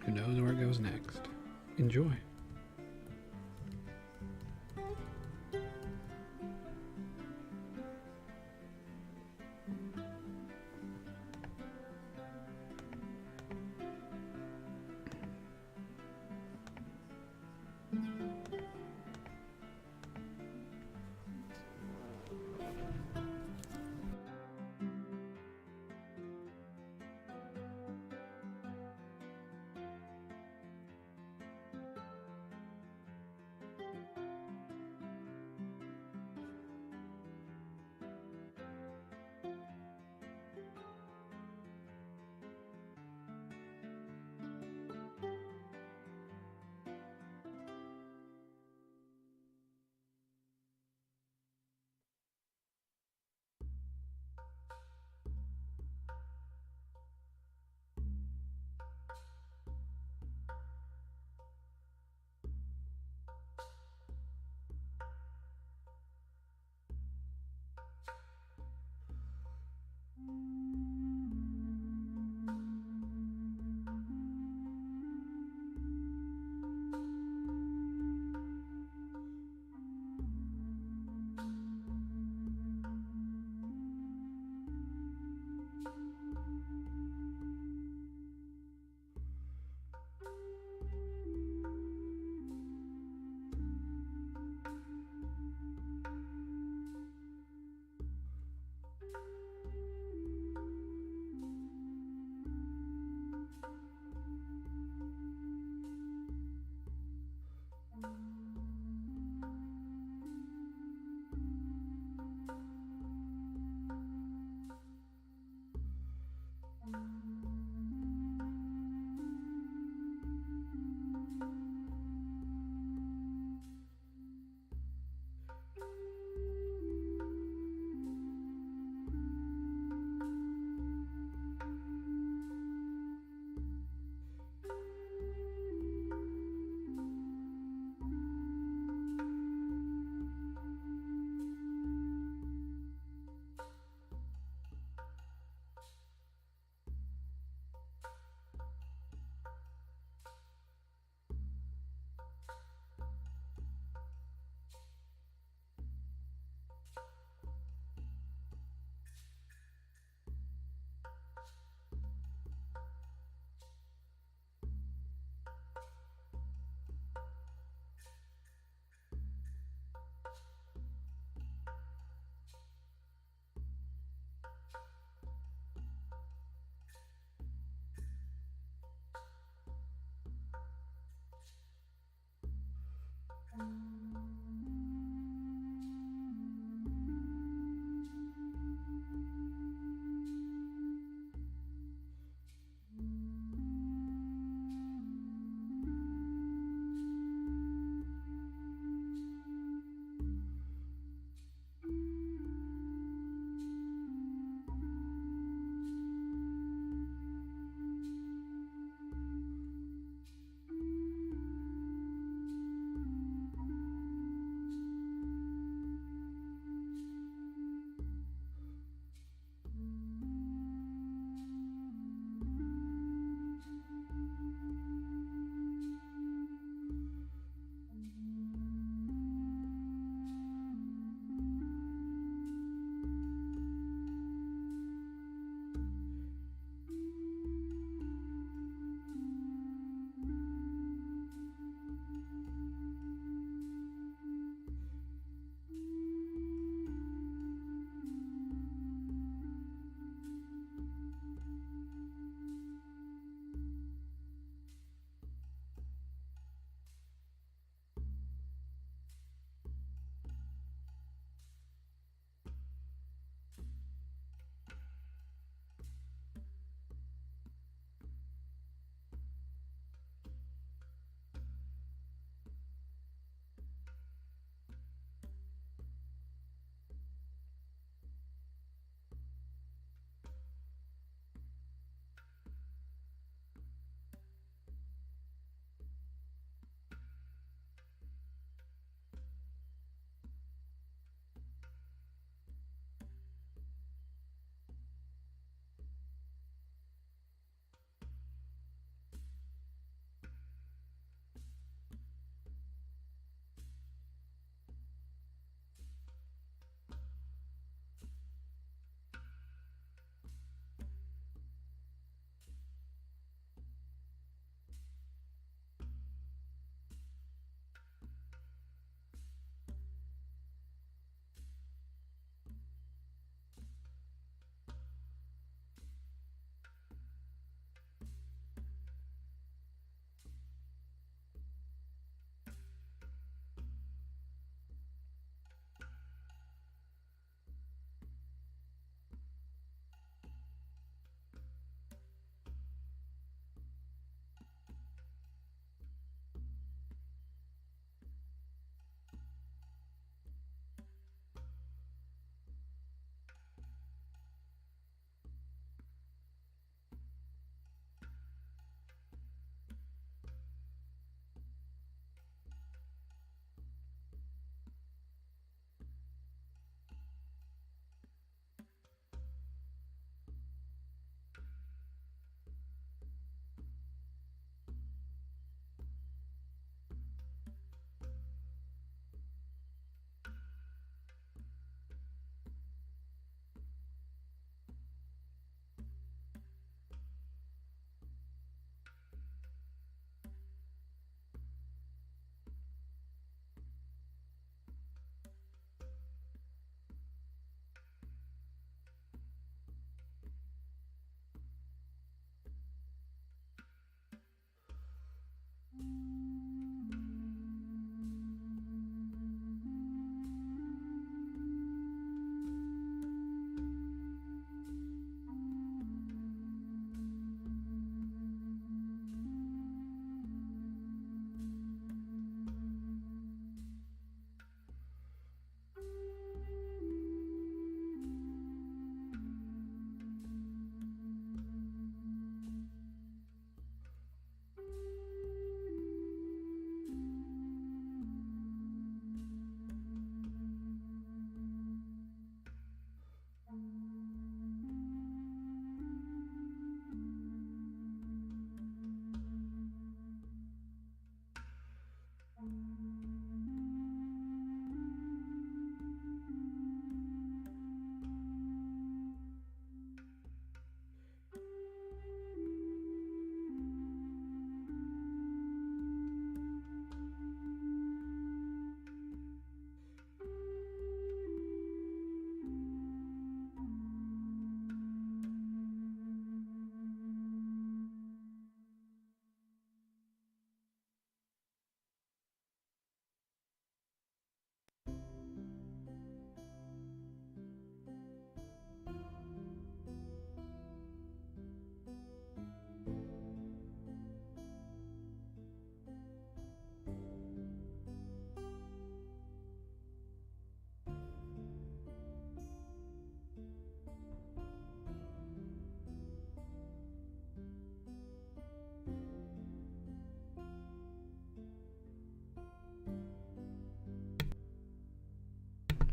Who knows where it goes next? Enjoy.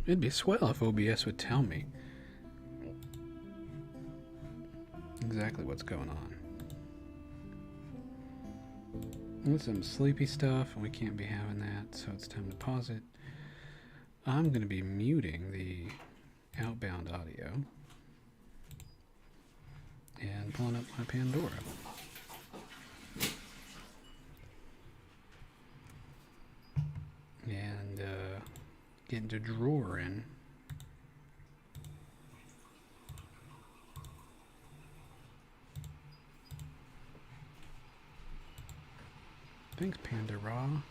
It'd be swell if OBS would tell me exactly what's going on. There's some sleepy stuff, and we can't be having that, so it's time to pause it. I'm going to be muting the outbound audio and pulling up my Pandora. And getting to drawing. Thanks, Pandora.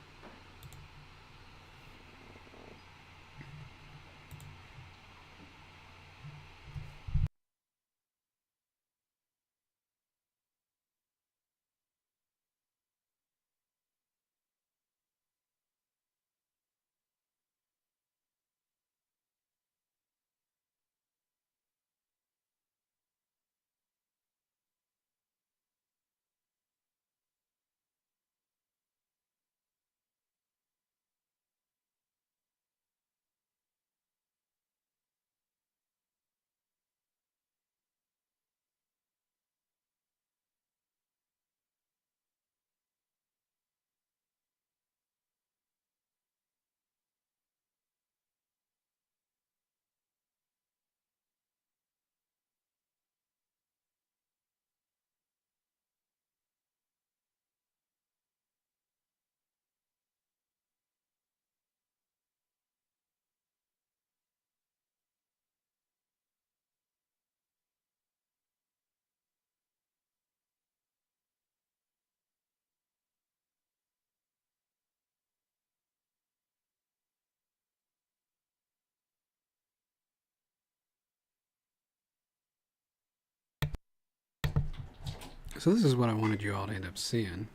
So this is what I wanted you all to end up seeing.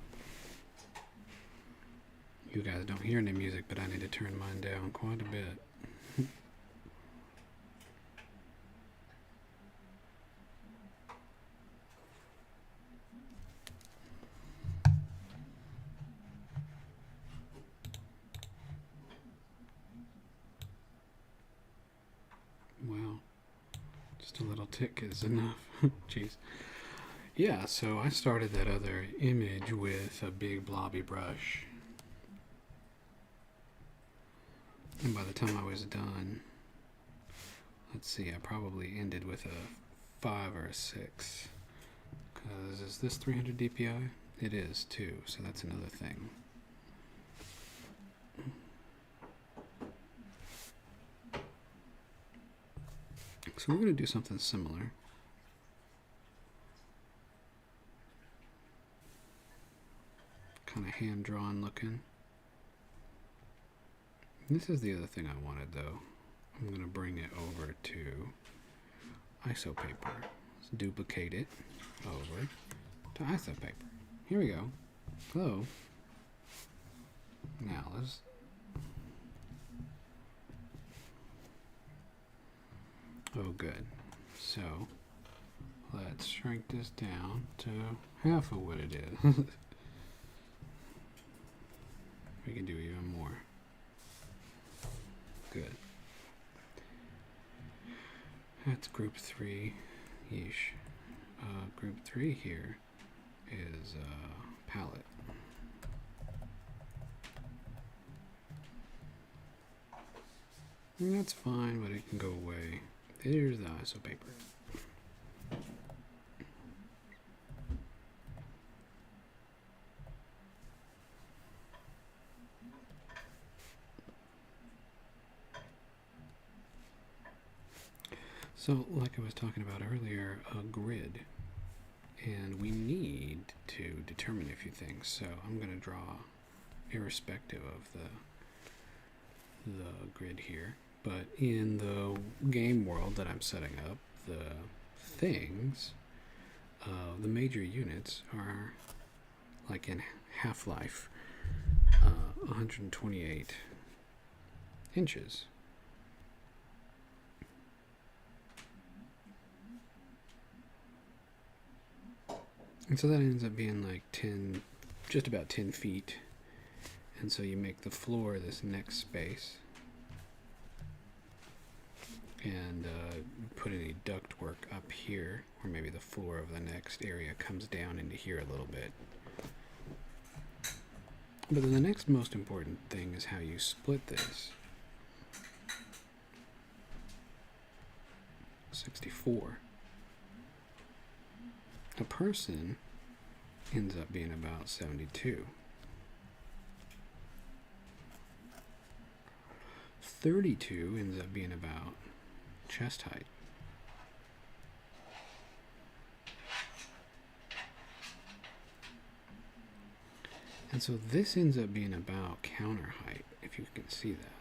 You guys don't hear any music, but I need to turn mine down quite a bit. Well, just a little tick is enough. Jeez. Yeah, so I started that other image with a big blobby brush. And by the time I was done, let's see, I probably ended with a 5 or a 6. Because is this 300 DPI? It is too, so that's another thing. So we're going to do something similar. Kind of hand-drawn looking. This is the other thing I wanted, though. I'm going to bring it over to ISO paper. Let's duplicate it over to ISO paper. Here we go. Hello. Now let's... Oh, good. So, let's shrink this down to half of what it is. We can do even more. Good. That's group 3-ish. Group 3 here is palette. And that's fine, but it can go away. Here's the ISO paper. So, like I was talking about earlier, a grid. And we need to determine a few things. So I'm going to draw irrespective of the grid here. But in the game world that I'm setting up, the things, the major units are, like in Half-Life, 128 inches. And so that ends up being like 10, just about 10 feet. And so you make the floor this next space. and put any duct work up here, or maybe the floor of the next area comes down into here a little bit. But then the next most important thing is how you split this. 64. A person ends up being about 72. 32 ends up being about chest height. And so this ends up being about counter height, if you can see that.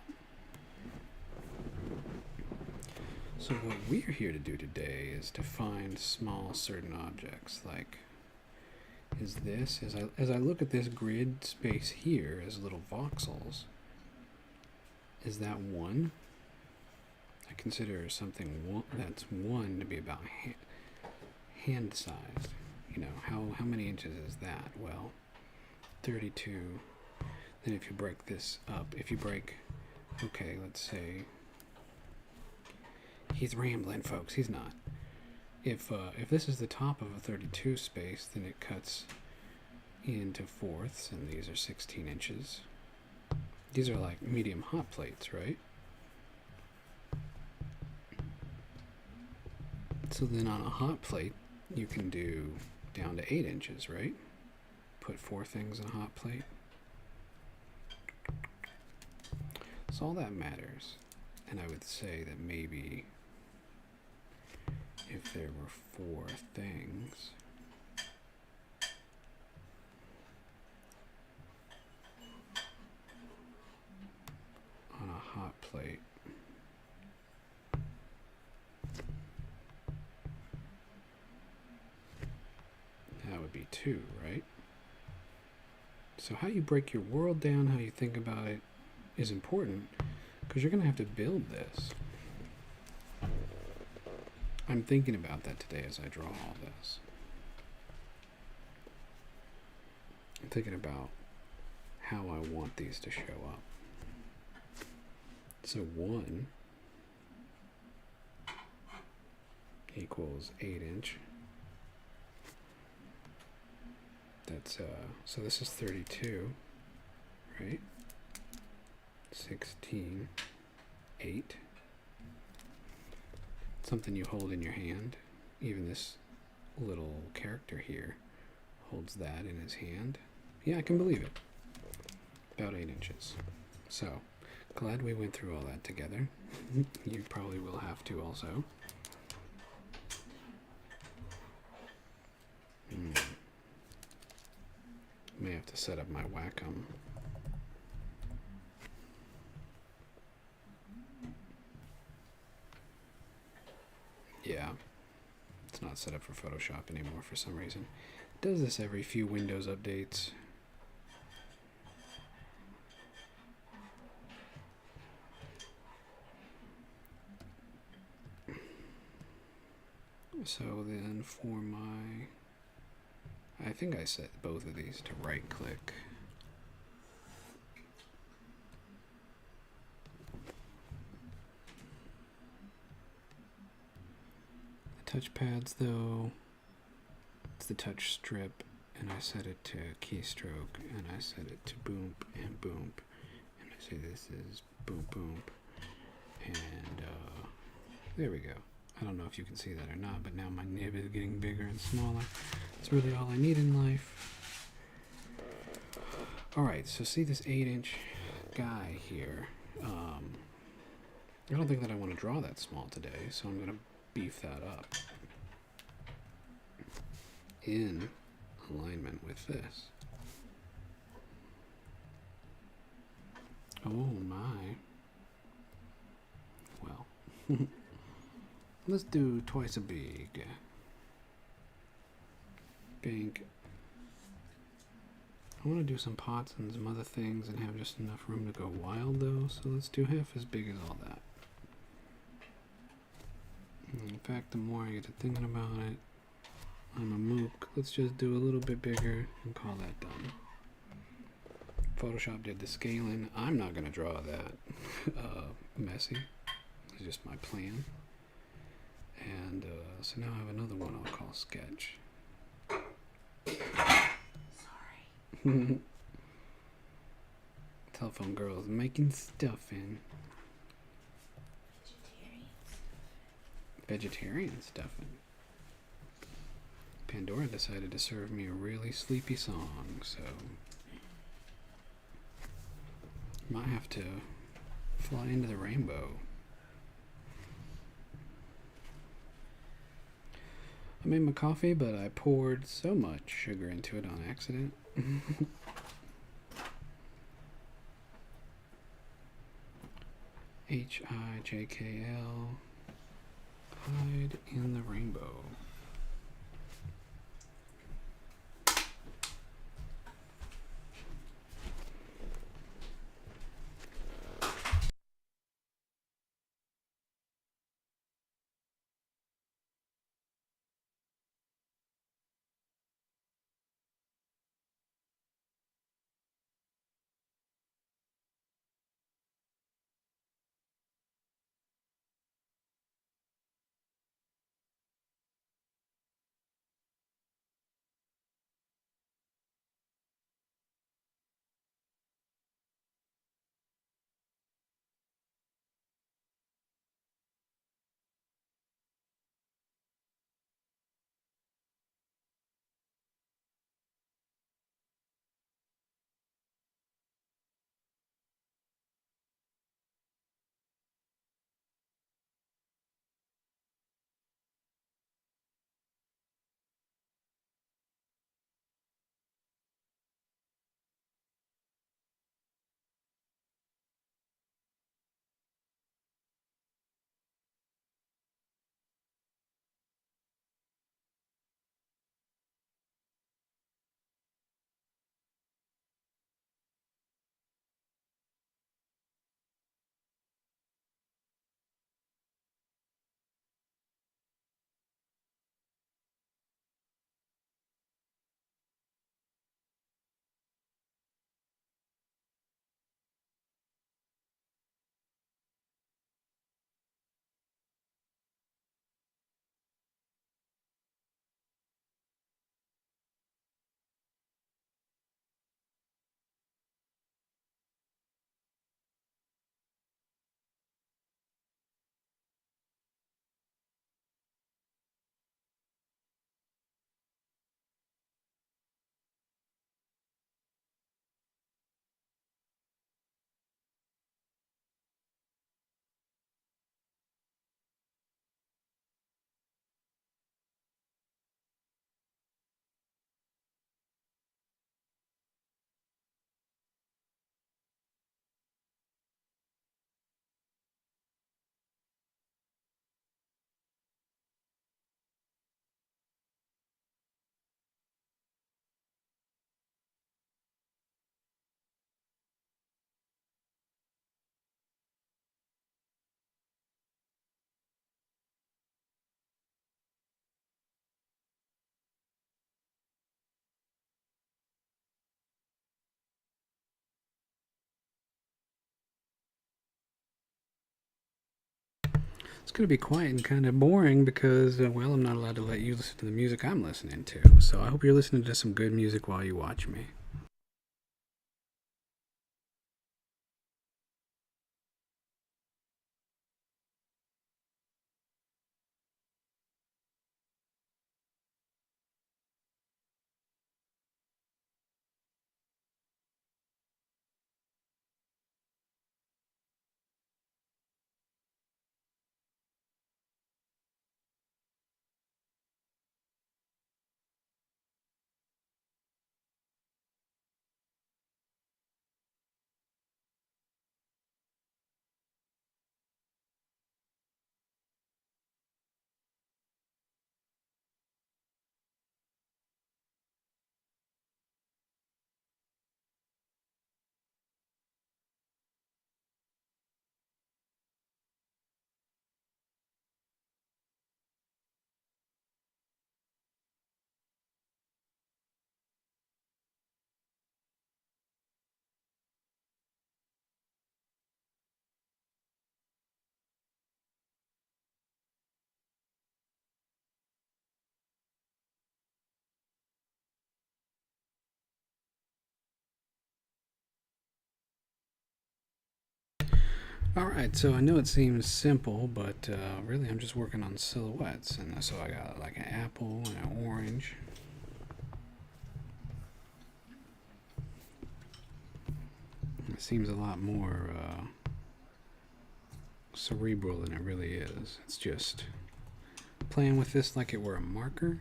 So what we're here to do today is to find small certain objects, like, is this, as I look at this grid space here as little voxels, is that 1? I consider something that's 1 to be about hand sized. You know, how many inches is that? Well, 32. Then if you break this up, okay, let's say, he's rambling, folks, he's not. If this is the top of a 32 space, then it cuts into fourths, and these are 16 inches. These are like medium hot plates, right? So then on a hot plate, you can do down to 8 inches, right? Put 4 things in a hot plate. So all that matters. And I would say that maybe if there were 4 things, on a hot plate, that would be 2, right? So how you break your world down, how you think about it, is important, because you're going to have to build this. I'm thinking about that today as I draw all this. I'm thinking about how I want these to show up. So 1 equals 8 inch. That's so this is 32, right? 16, 8. Something you hold in your hand. Even this little character here holds that in his hand. Yeah, I can believe it. About 8 inches. So, glad we went through all that together. You probably will have to also. May have to set up my Wacom. Yeah, it's not set up for Photoshop anymore for some reason. It does this every few Windows updates. So then for my, I think I set both of these to right click. The touchpads though, it's the touch strip, and I set it to keystroke, and I set it to boom and boom, and I say this is boom boom, and there we go. I don't know if you can see that or not, but now my nib is getting bigger and smaller. That's really all I need in life. Alright, so see this 8-inch guy here. I don't think that I want to draw that small today, so I'm going to beef that up in alignment with this. Oh my. Well. Let's do twice a big. Bank. I want to do some pots and some other things and have just enough room to go wild though, so let's do half as big as all that. In fact, the more I get to thinking about it, I'm a mook. Let's just do a little bit bigger and call that done. Photoshop did the scaling. I'm not going to draw that messy. It's just my plan. And so now I have another one I'll call sketch. Sorry. Telephone girls making stuffing. Vegetarian stuffing. Pandora decided to serve me a really sleepy song, so might have to fly into the rainbow. I made my coffee, but I poured so much sugar into it on accident. HIJKL, hide in the rainbow. It's going to be quiet and kind of boring because, well, I'm not allowed to let you listen to the music I'm listening to. So I hope you're listening to some good music while you watch me. Alright, so I know it seems simple, but really I'm just working on silhouettes. And so I got like an apple and an orange. It seems a lot more cerebral than it really is. It's just playing with this like it were a marker.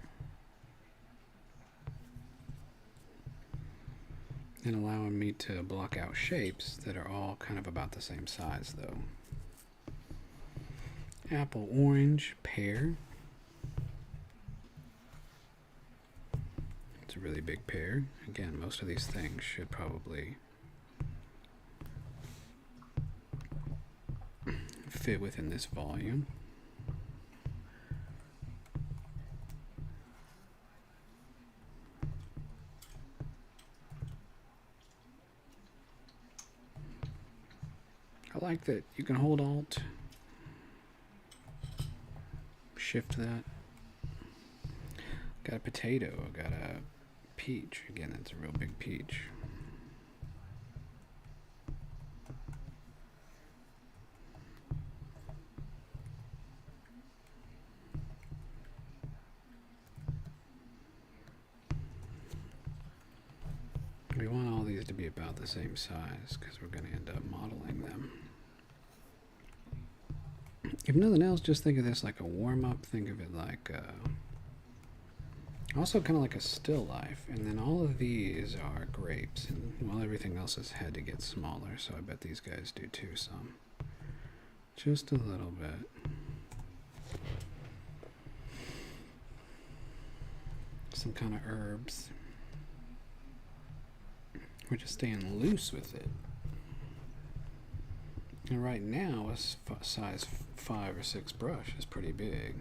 And allowing me to block out shapes that are all kind of about the same size though. Apple, orange, pear. It's a really big pear. Again, most of these things should probably fit within this volume. I like that you can hold Alt, shift that. Got a potato, got a peach. Again, that's a real big peach. We want all these to be about the same size because we're going to end up modeling them. If nothing else, just think of this like a warm-up. Think of it like also kind of like a still life. And then all of these are grapes. And well, everything else has had to get smaller, so I bet these guys do too some. Just a little bit. Some kind of herbs. We're just staying loose with it. And right now, a size 5 or 6 brush is pretty big.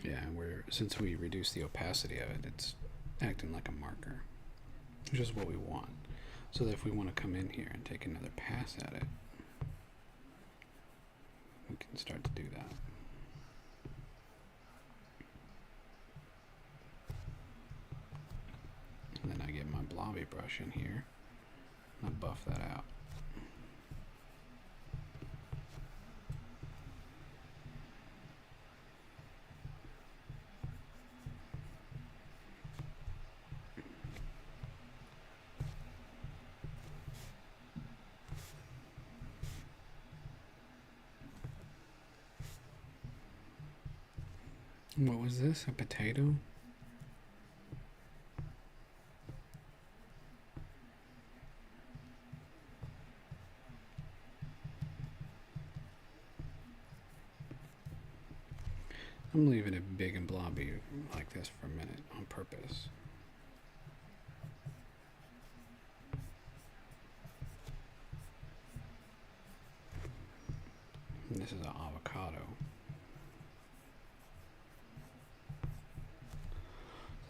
Yeah, since we reduced the opacity of it, it's acting like a marker, which is what we want. So that if we want to come in here and take another pass at it, we can start to do that. And then I get my blobby brush in here, and I buff that out. What was this? A potato? I'm leaving it big and blobby like this for a minute on purpose. And this is an avocado.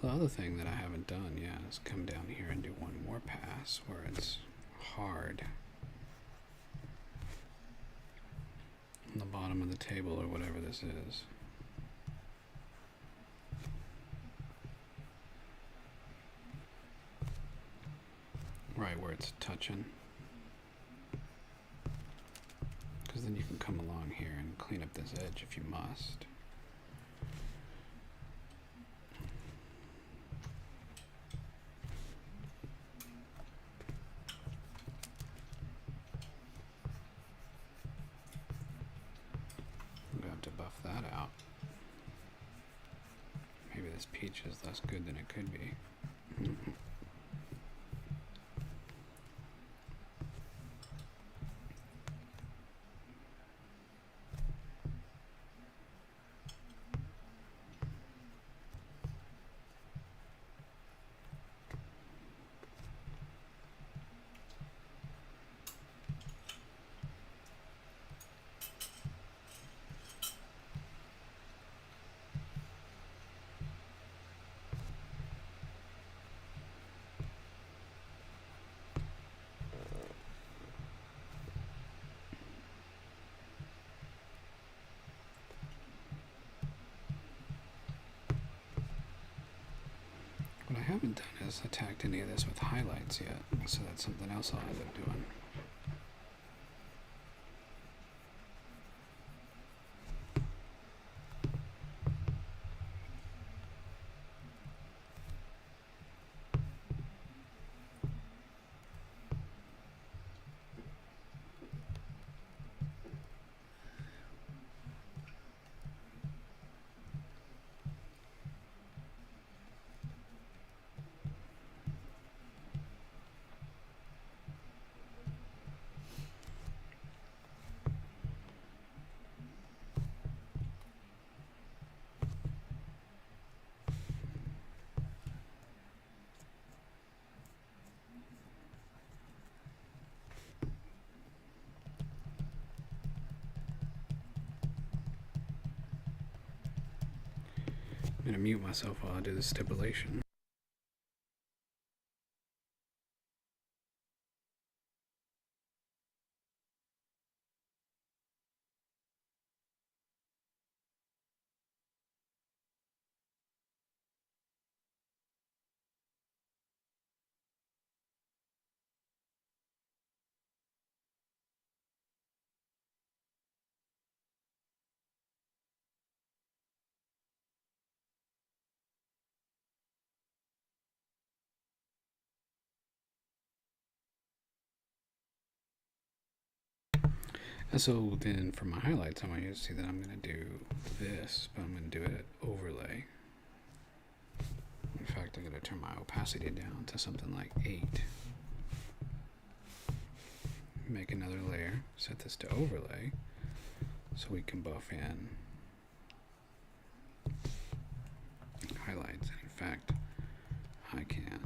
The other thing that I haven't done yet is come down here and do one more pass where it's hard on the bottom of the table or whatever this is. Right where it's touching. Because then you can come along here and clean up this edge if you must. This peach is less good than it could be. haven't done is attacked any of this with highlights yet, so that's something else I'll end up doing. I'm going to mute myself while I do the stipulation. And so then for my highlights, I want you to see that I'm going to do this, but I'm going to do it overlay. In fact, I'm going to turn my opacity down to something like 8. Make another layer, set this to overlay, so we can buff in highlights. And in fact, I can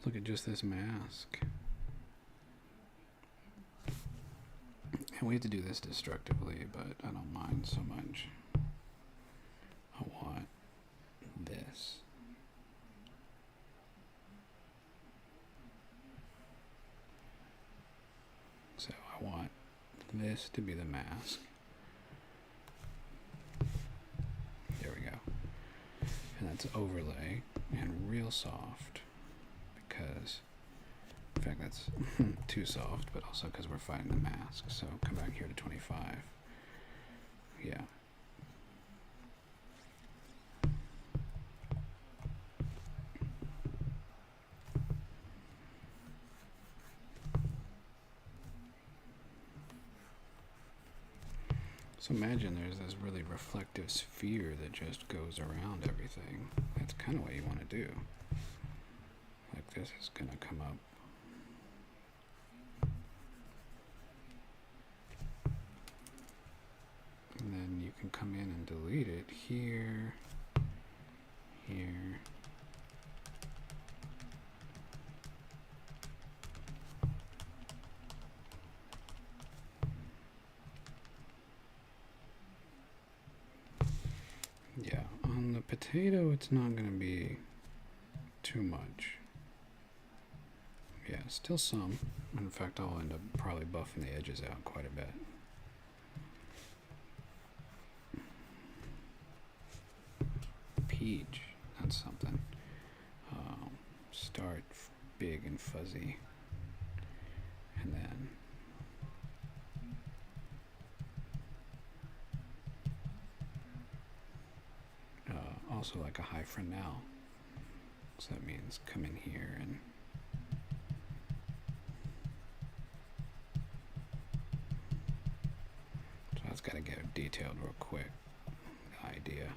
look at just this mask. And we have to do this destructively, but I don't mind so much. I want this. So I want this to be the mask. There we go. And that's overlay and real soft, because in fact that's too soft, but also because we're fighting the mask. So come back here to 25. Yeah. So imagine there's this really reflective sphere that just goes around everything. That's kind of what you want to do. Like this is going to come up. And then you can come in and delete it here, here. Yeah, on the potato it's not going to be too much. Yeah, still some. In fact, I'll end up probably buffing the edges out quite a bit. Peach, that's something. Start big and fuzzy, and then also like a high Fresnel. So that means come in here and so that's got to get detailed real quick. The idea.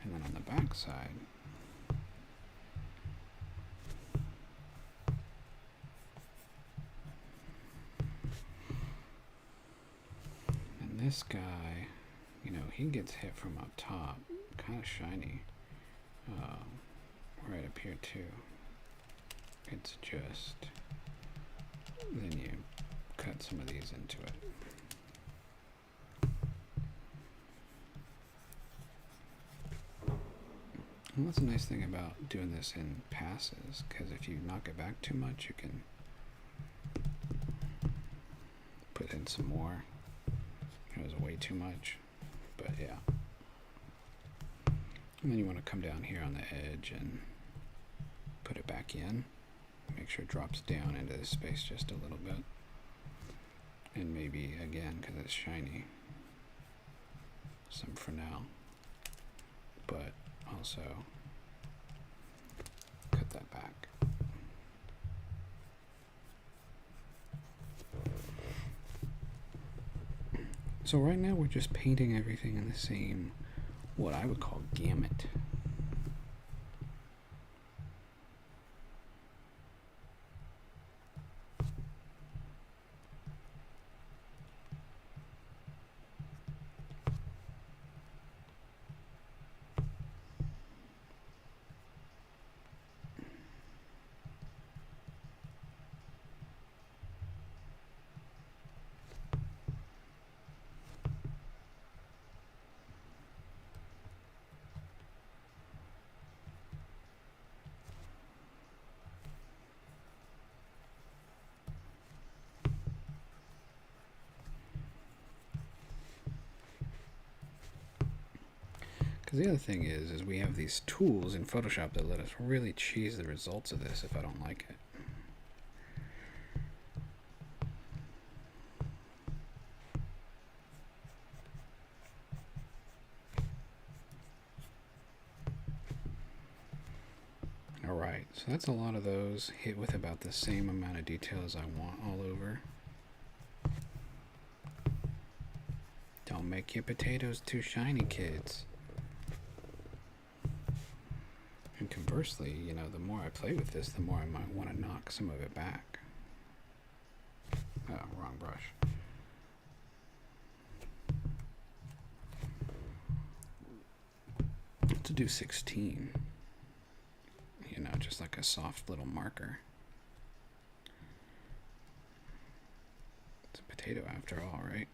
And then on the back side, and this guy, you know, he gets hit from up top, kind of shiny, right up here too. It's just, then you cut some of these into it. Well, that's a nice thing about doing this in passes, because if you knock it back too much, you can put in some more. It was way too much, but yeah. And then you want to come down here on the edge and put it back in. Make sure it drops down into this space just a little bit. And maybe, again, because it's shiny, some for now. But also cut that back. So right now we're just painting everything in the same, what I would call gamut. Because the other thing is we have these tools in Photoshop that let us really cheese the results of this if I don't like it. Alright, so that's a lot of those hit with about the same amount of detail as I want all over. Don't make your potatoes too shiny, kids. And conversely, you know, the more I play with this, the more I might want to knock some of it back. Oh, wrong brush. To do 16. You know, just like a soft little marker. It's a potato after all, right?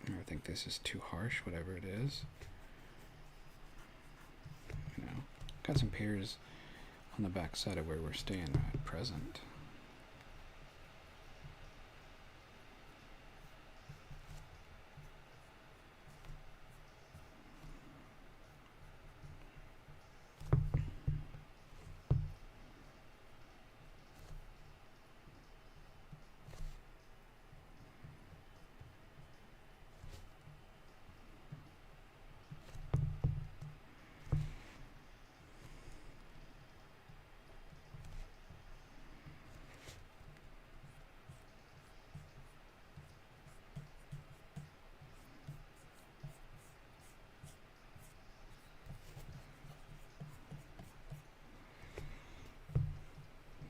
Or I think this is too harsh, whatever it is. You know, got some pears on the back side of where we're staying at present.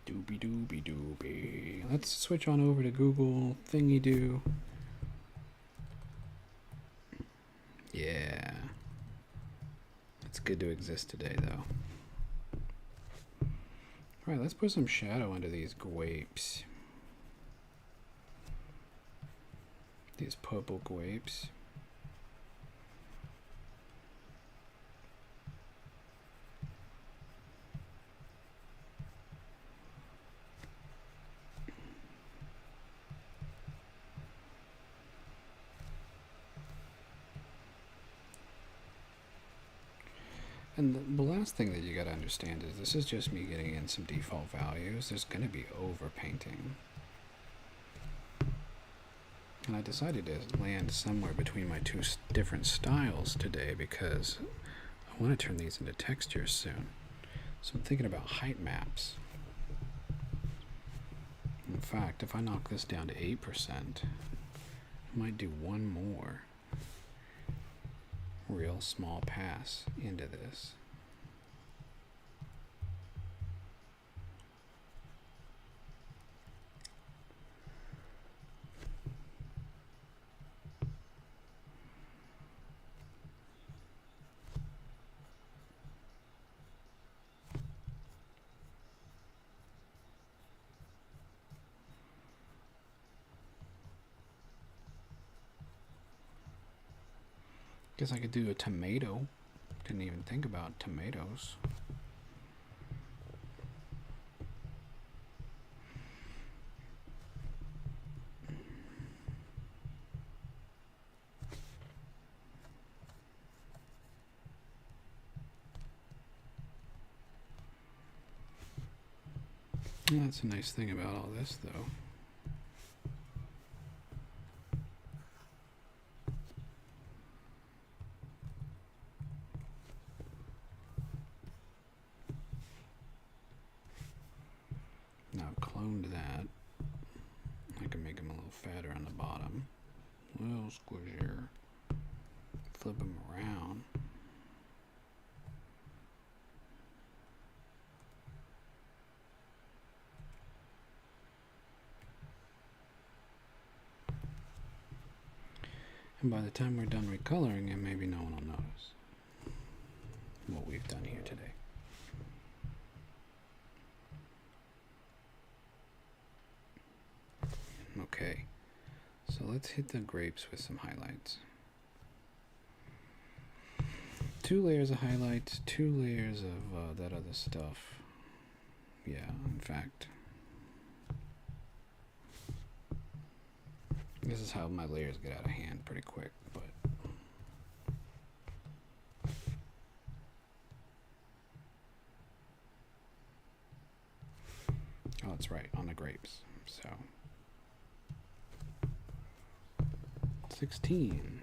Doobie doobie doobie. Let's switch on over to Google Thingy Doo. Yeah. It's good to exist today, though. Alright, let's put some shadow under these grapes. These purple grapes. And the last thing that you got to understand is this is just me getting in some default values. There's going to be overpainting. And I decided to land somewhere between my two different styles today because I want to turn these into textures soon. So I'm thinking about height maps. In fact, if I knock this down to 8%, I might do one more real small pass into this. Guess I could do a tomato. Didn't even think about tomatoes. That's a nice thing about all this, though. Now I've cloned that. I can make him a little fatter on the bottom. A little squishier. Flip him around. And by the time we're done recoloring him, maybe no one will notice what we've done here today. Okay, so let's hit the grapes with some highlights. 2 layers of highlights, 2 layers of that other stuff. Yeah, in fact, this is how my layers get out of hand pretty quick, but oh, that's right, on the grapes. So 16.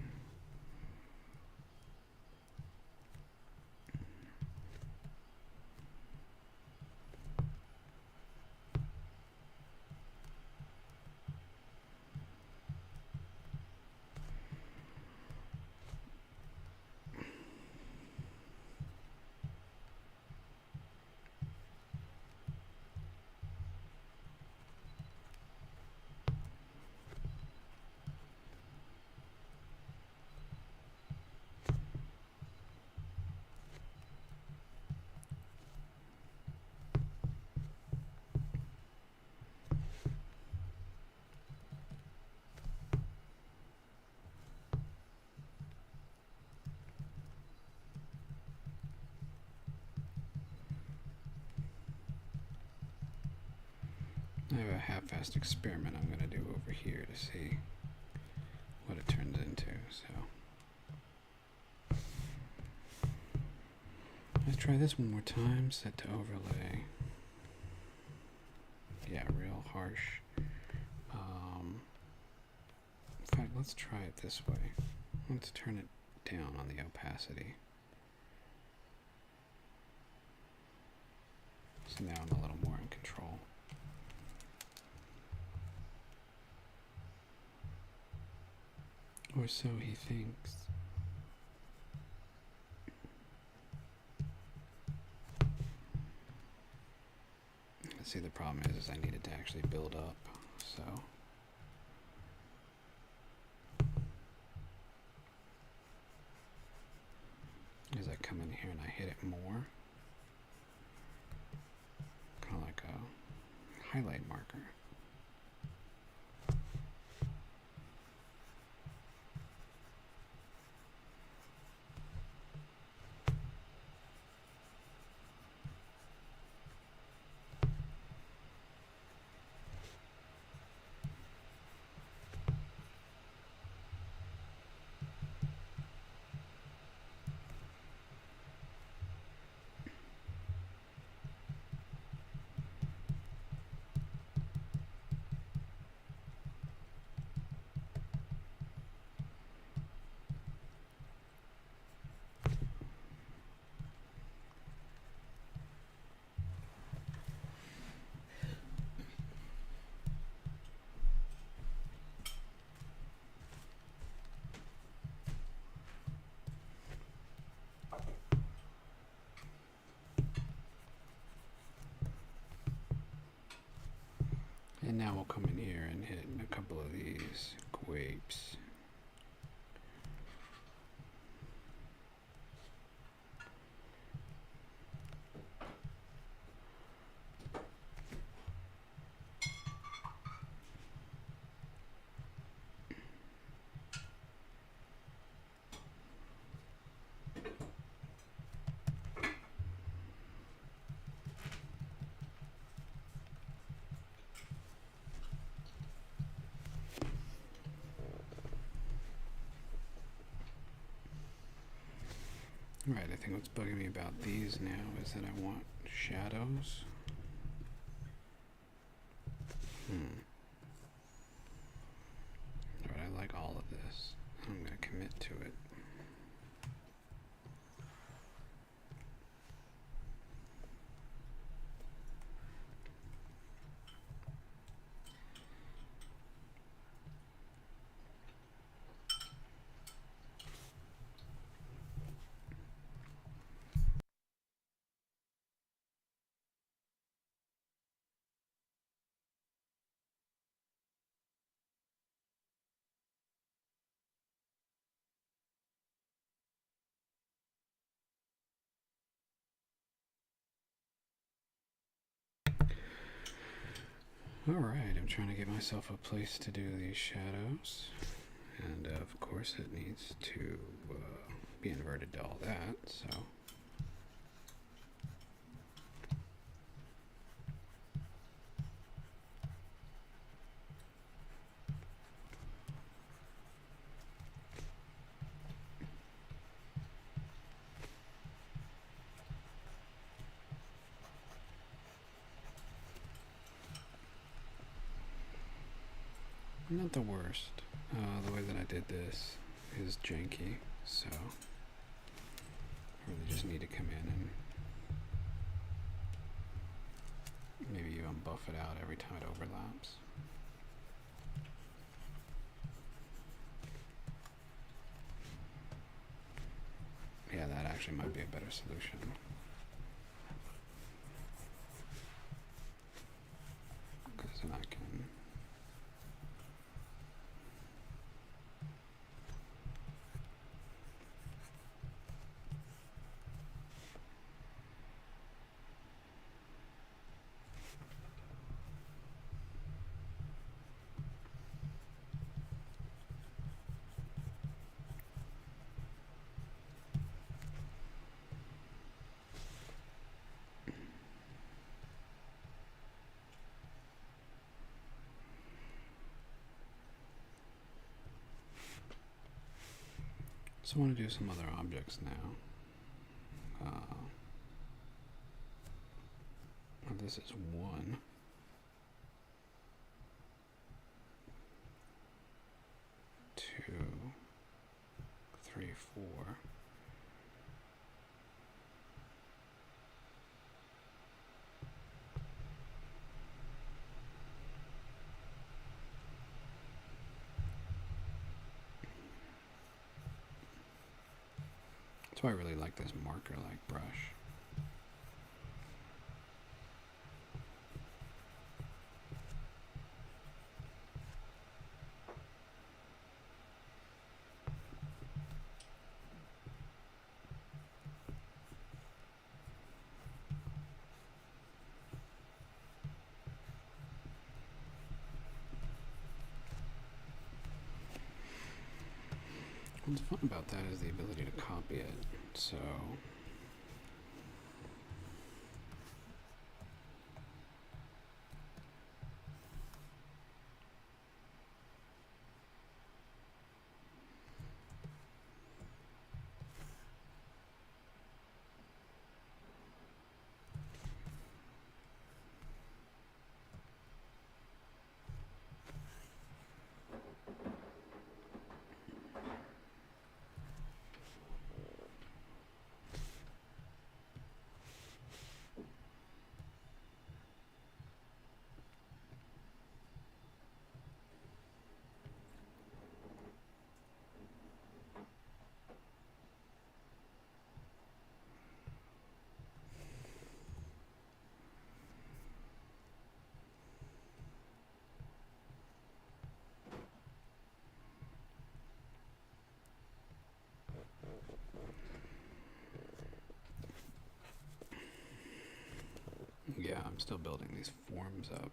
I have a half-assed experiment I'm going to do over here to see what it turns into. So let's try this one more time. Set to overlay. Yeah, real harsh. In fact, let's try it this way. Let's turn it down on the opacity. So now I'm a little more in control. Or so he thinks. See, the problem is I need it to actually build up, so. As I come in here and I hit it more, kind of like a highlight marker. And now we'll come in here and hit a couple of these grapes. think what's bugging me about these now is that I want shadows. Alright, I like all of this. I'm going to commit to it. Alright, I'm trying to get myself a place to do these shadows. And of course it needs to be inverted to all that, so. Not the worst. The way that I did this is janky, so I really just need to come in and maybe even buff it out every time it overlaps. Yeah, that actually might be a better solution. Because then I can... So I want to do some other objects now. This is 1, 2, 3, 4. That's why I really like this marker-like brush. What's fun about that is the ability to copy it. So yeah, I'm still building these forms up.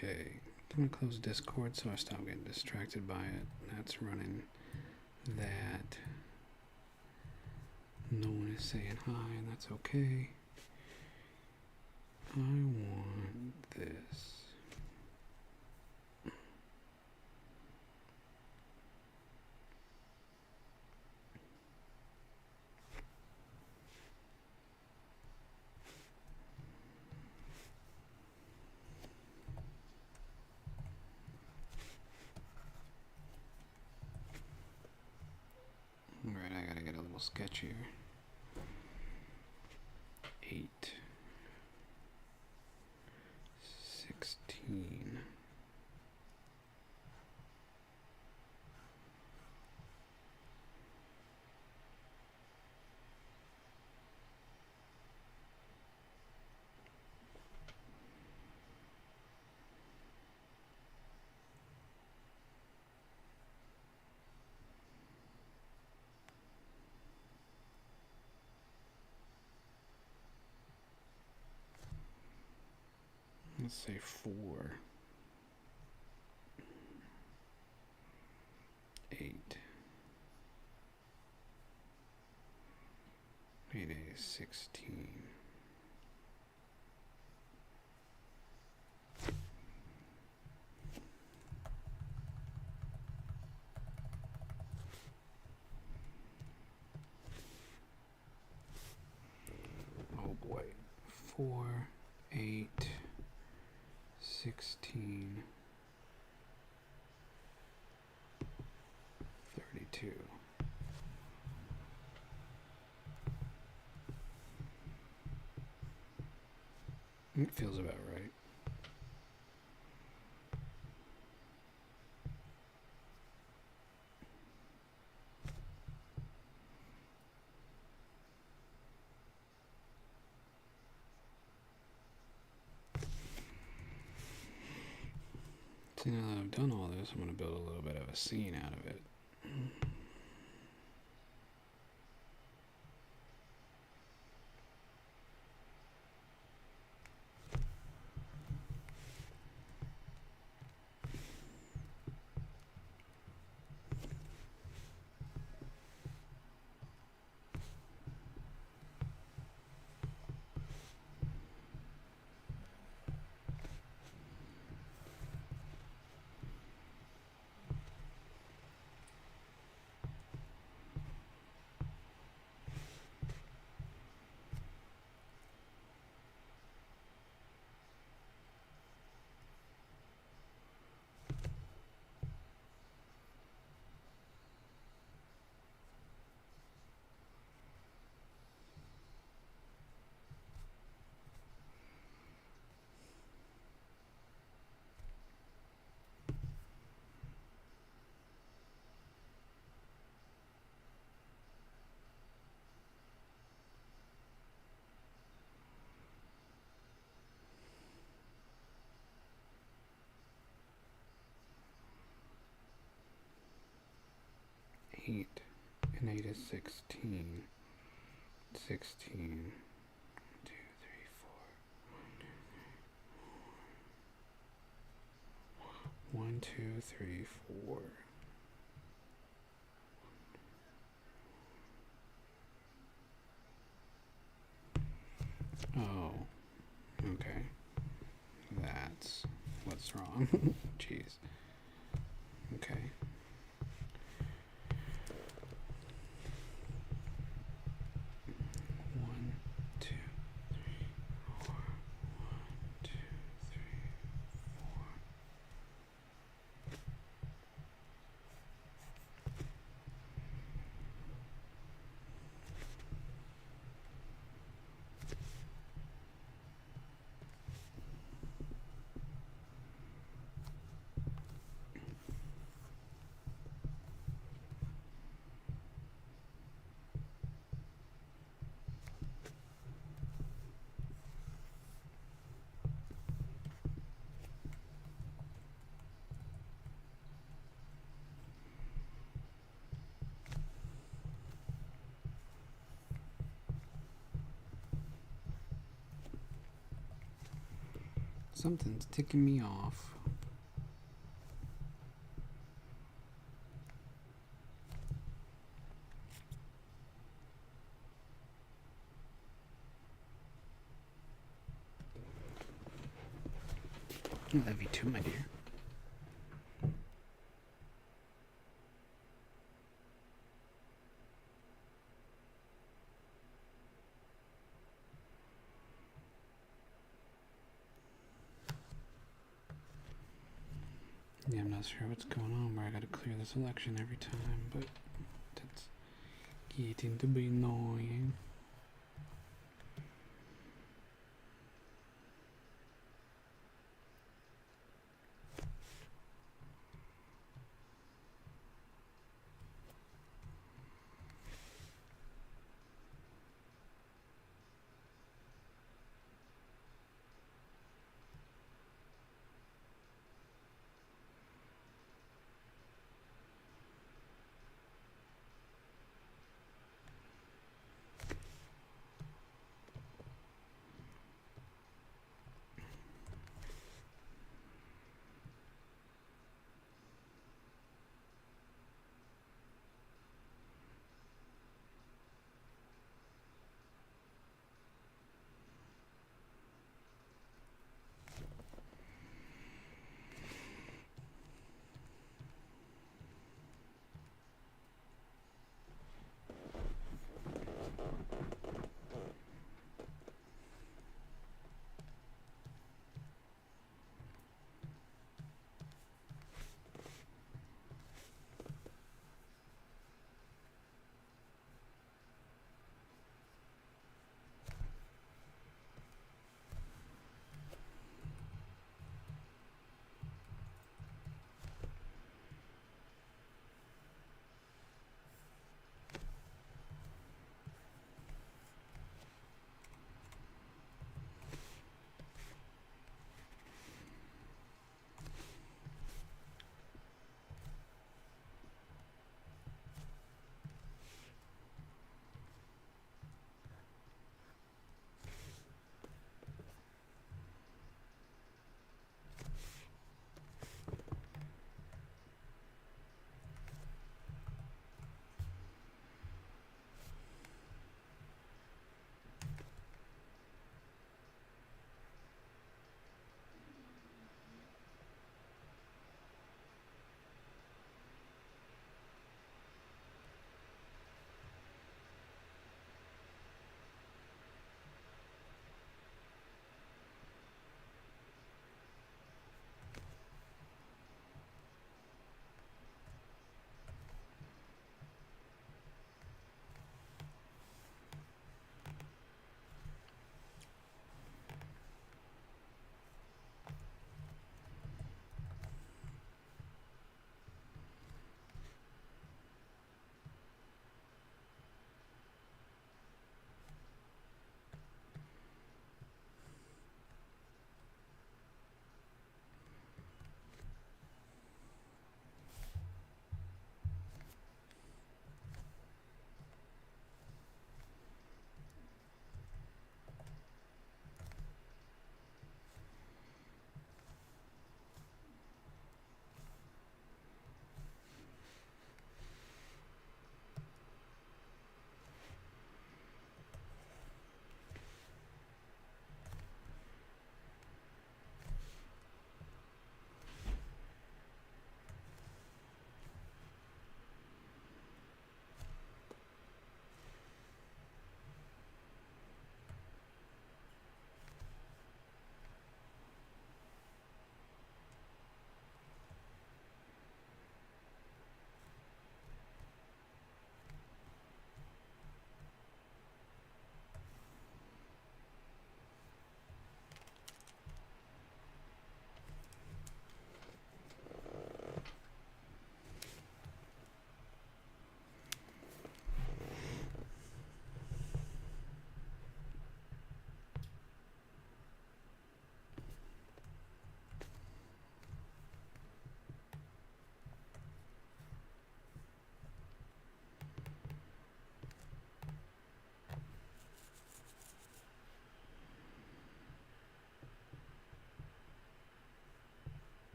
Okay, I'm going to close Discord so I stop getting distracted by it. That's running that. No one is saying hi, and that's okay. I want this. Alright, I gotta get a little sketchier. 8, 16. Let's say 4, 8, 8 is 16. Oh boy. 4, 8, 16, 32. It feels about right. See, now that I've done all this, I'm going to build a little bit of a scene out of it. Eight, and 8 is 16. 16. 2, 3, 4. 1, 2, 3, 4. Oh, okay. That's what's wrong. Jeez. Okay. 1, 2, 3, 4. 1, 2, 3, 4. Something's ticking me off. I love you too, my dear. Yeah, I'm not sure what's going on where I gotta clear the selection every time, but that's getting to be annoying.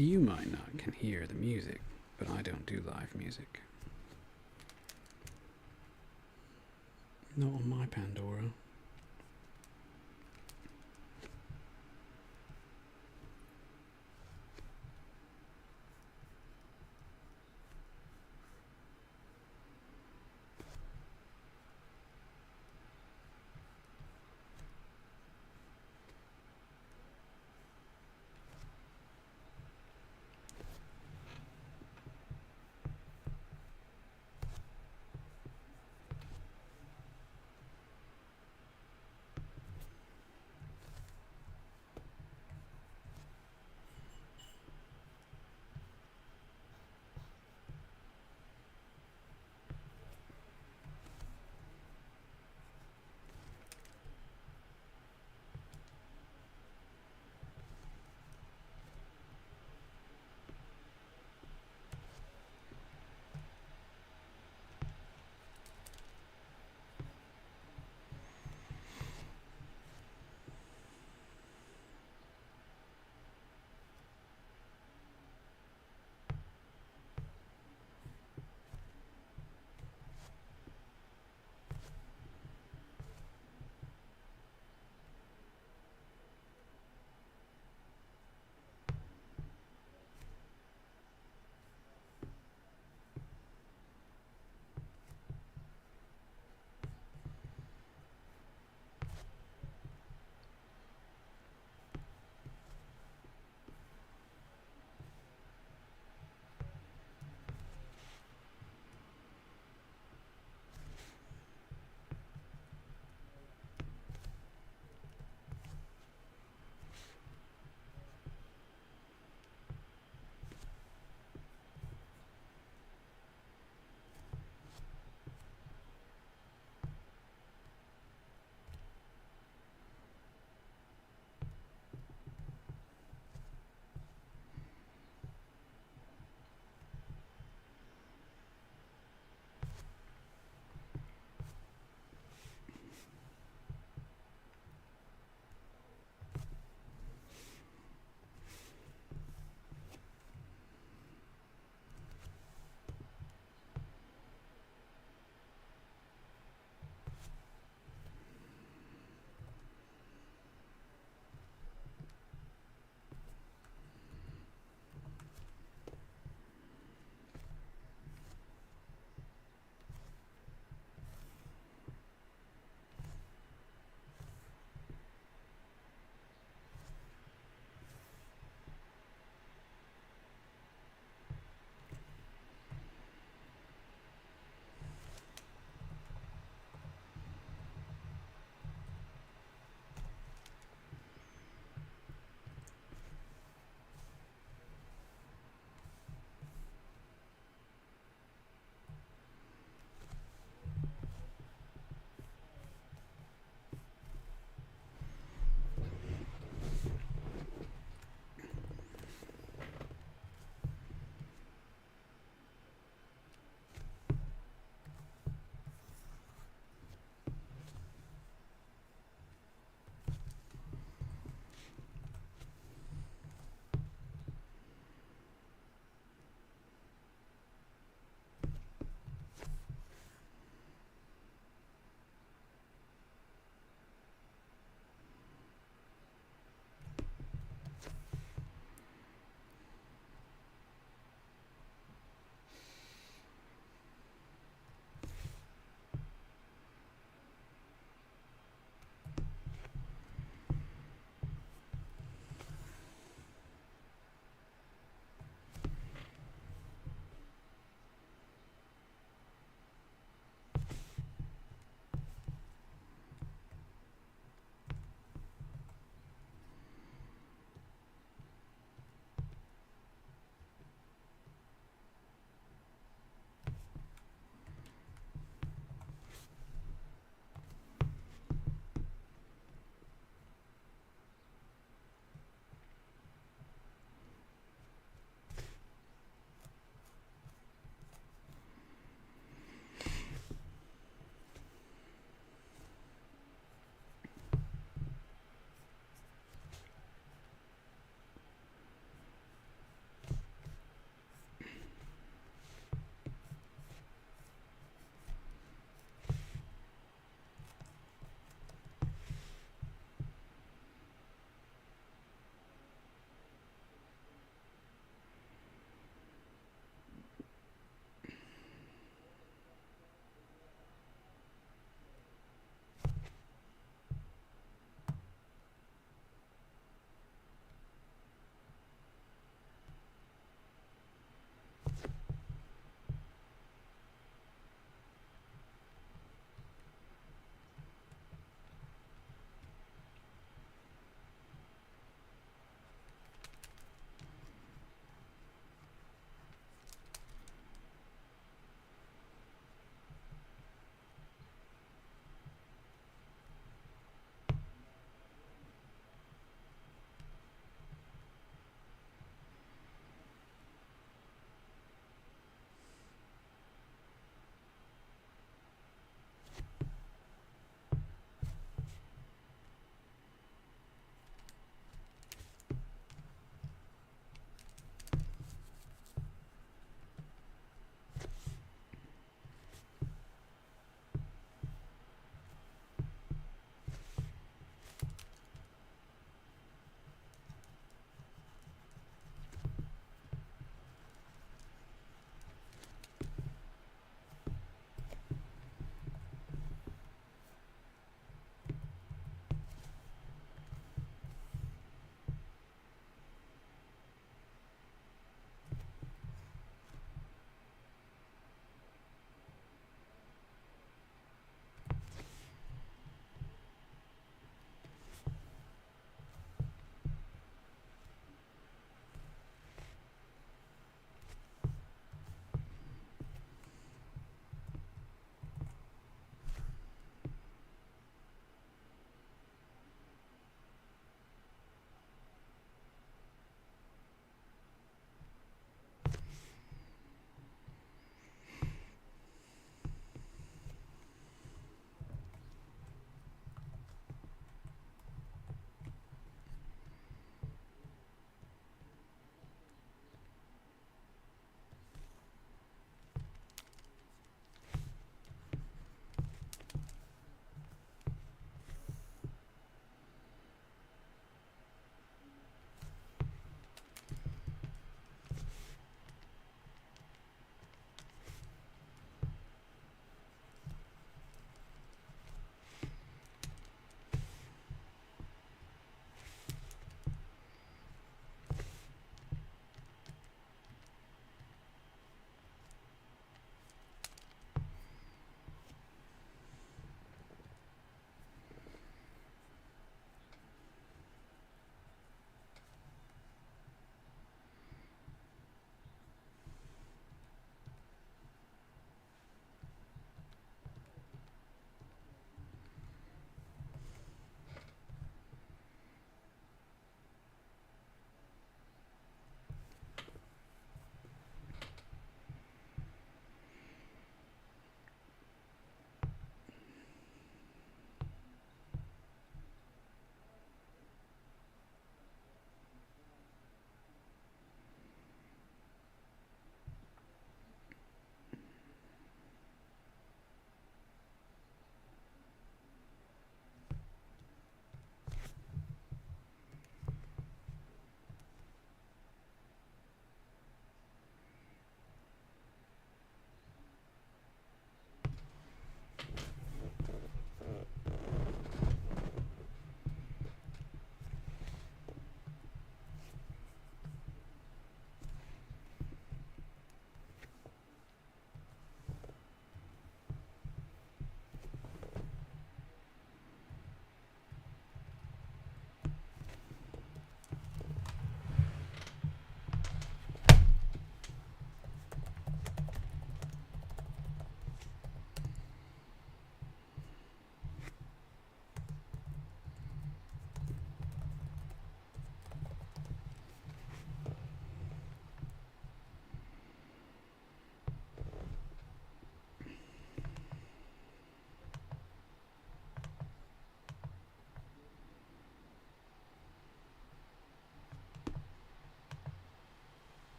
You might not can hear the music, but I don't do live music. Not on my Pandora.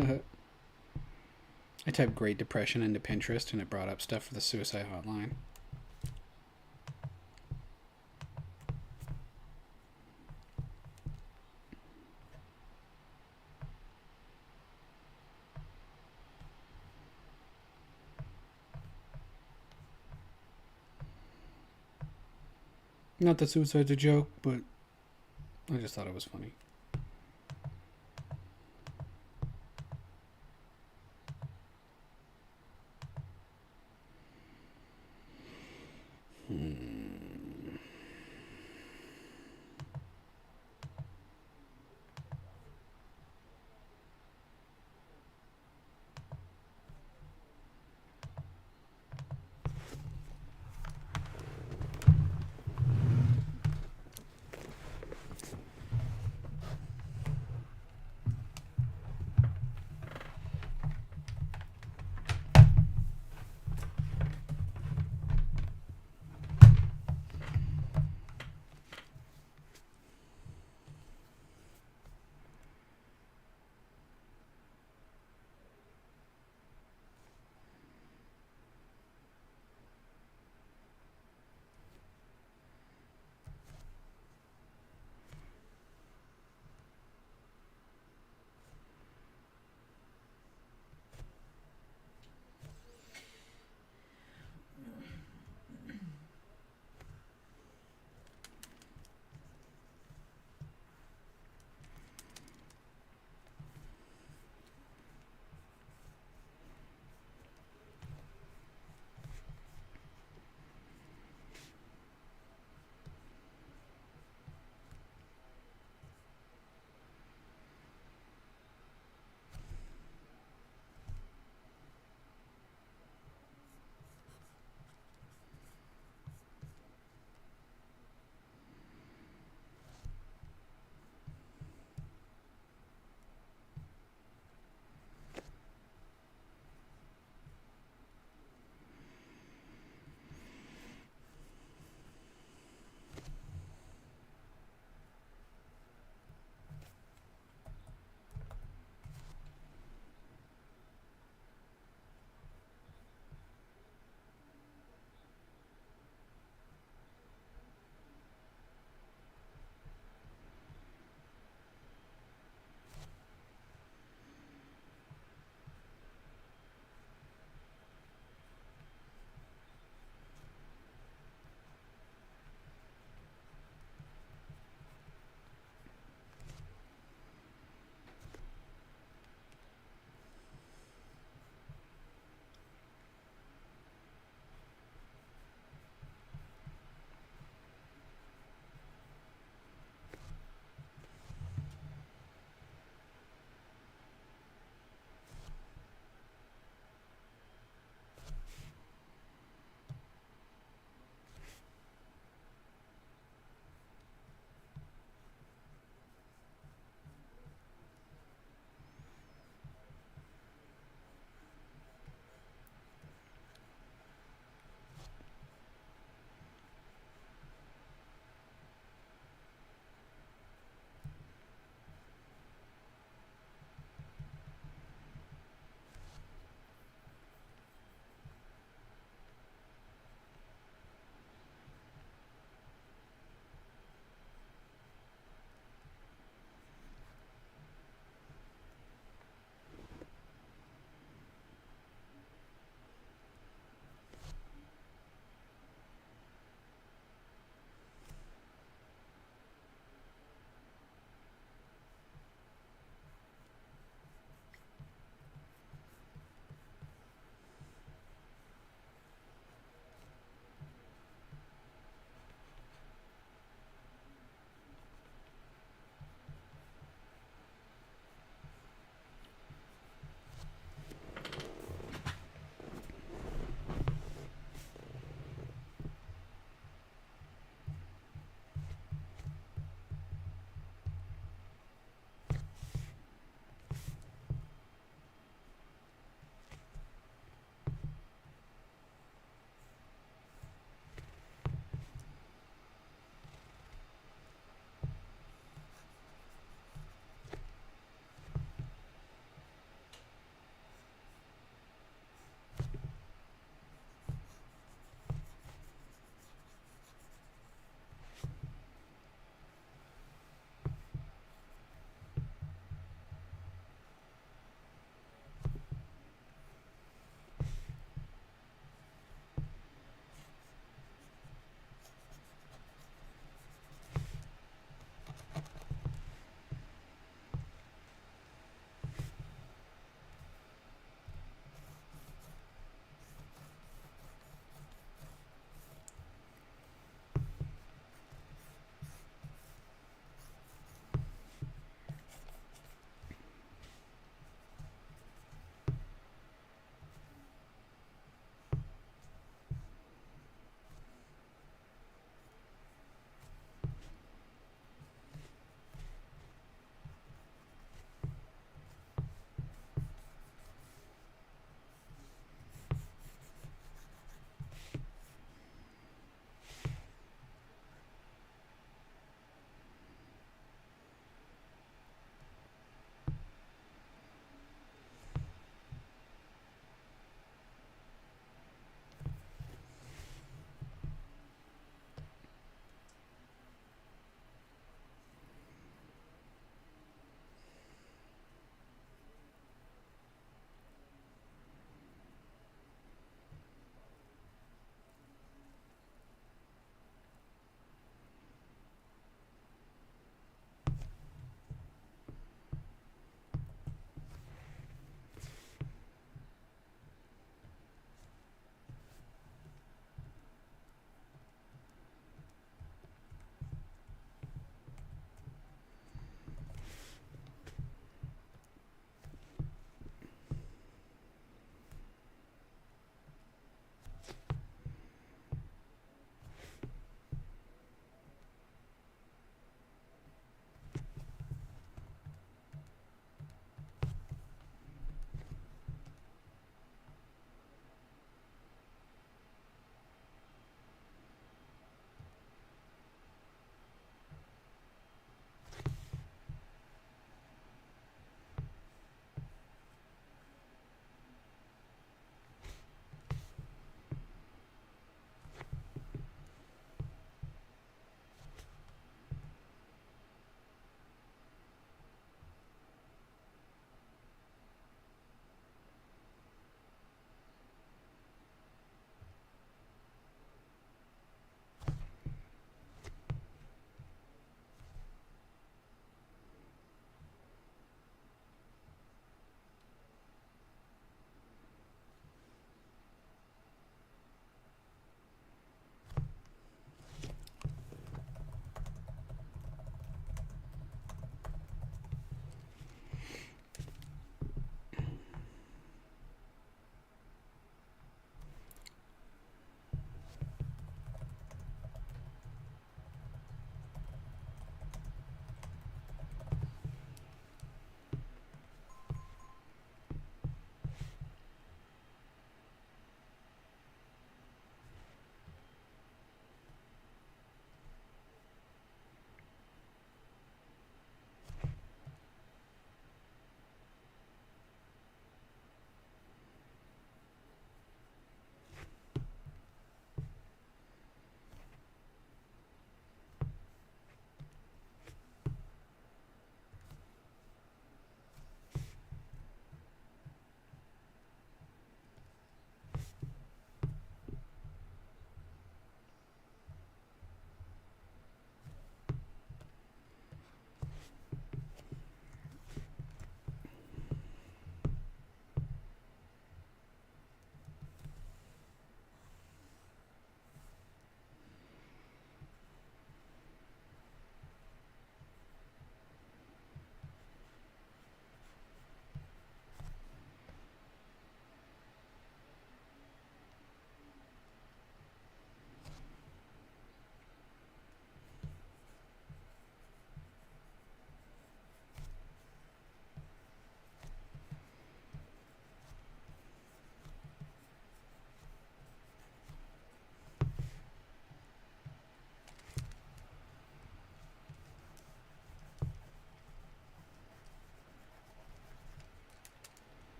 I typed Great Depression into Pinterest and it brought up stuff for the suicide hotline. Not that suicide's a joke, but I just thought it was funny.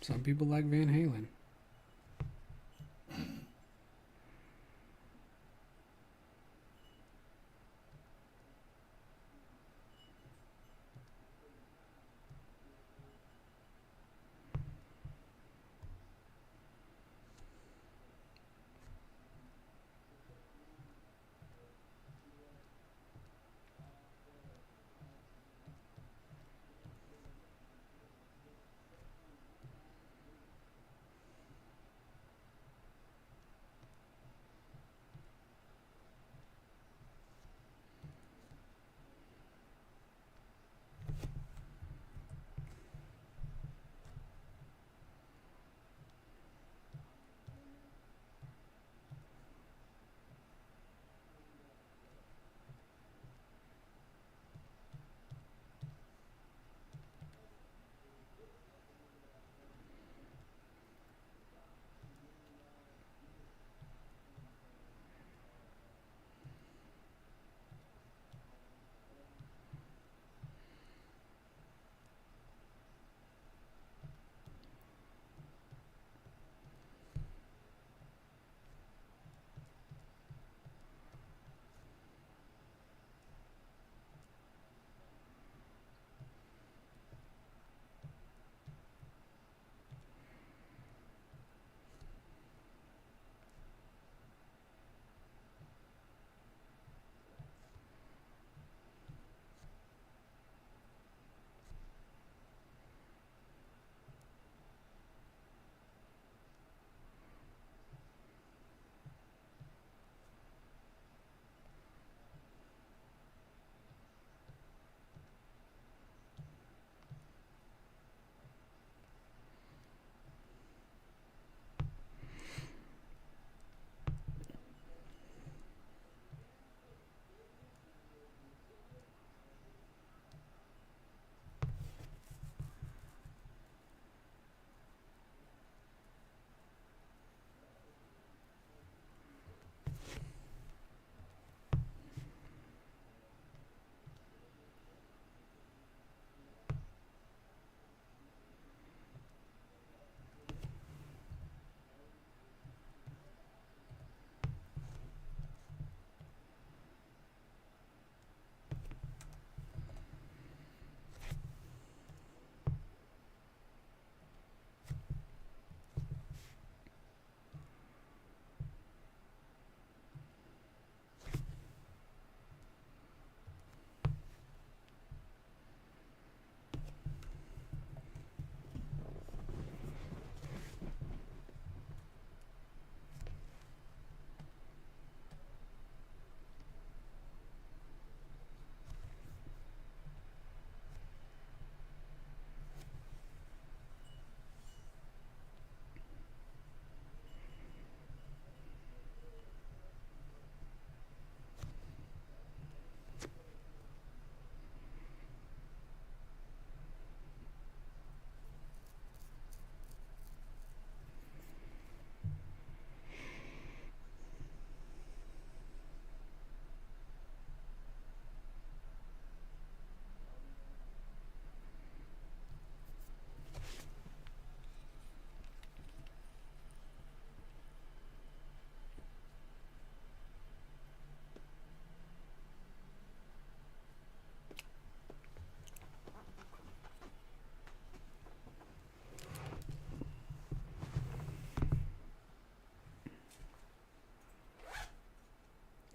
Some people like Van Halen.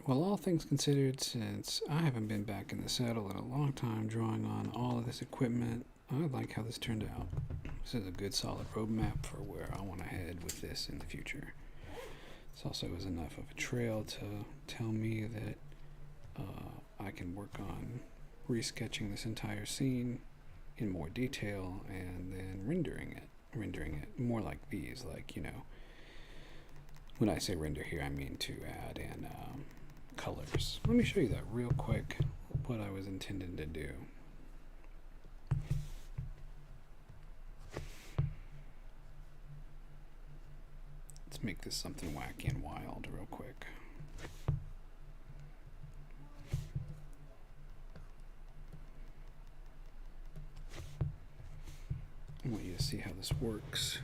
Well, all things considered, since I haven't been back in the saddle in a long time drawing on all of this equipment, I like how this turned out. This is a good solid roadmap for where I want to head with this in the future. This also is enough of a trail to tell me that I can work on resketching this entire scene in more detail and then rendering it more like these, like, you know, when I say render here, I mean to add in colors. Let me show you that real quick, what I was intending to do. Let's make this something wacky and wild real quick. I want you to see how this works.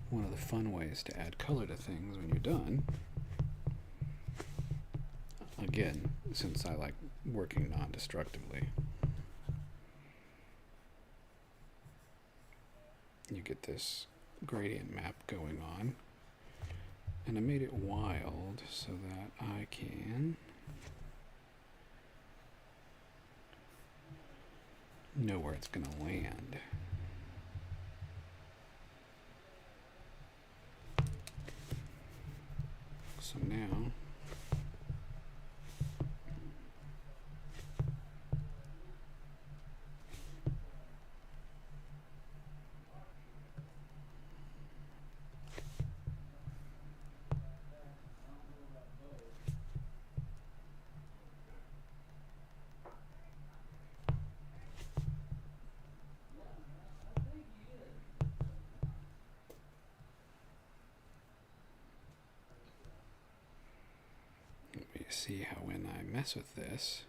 One of the fun ways to add color to things when you're done, again, since I like working non-destructively, you get this gradient map going on. And I made it wild so that I can know where it's going to land. So now you see how when I mess with this,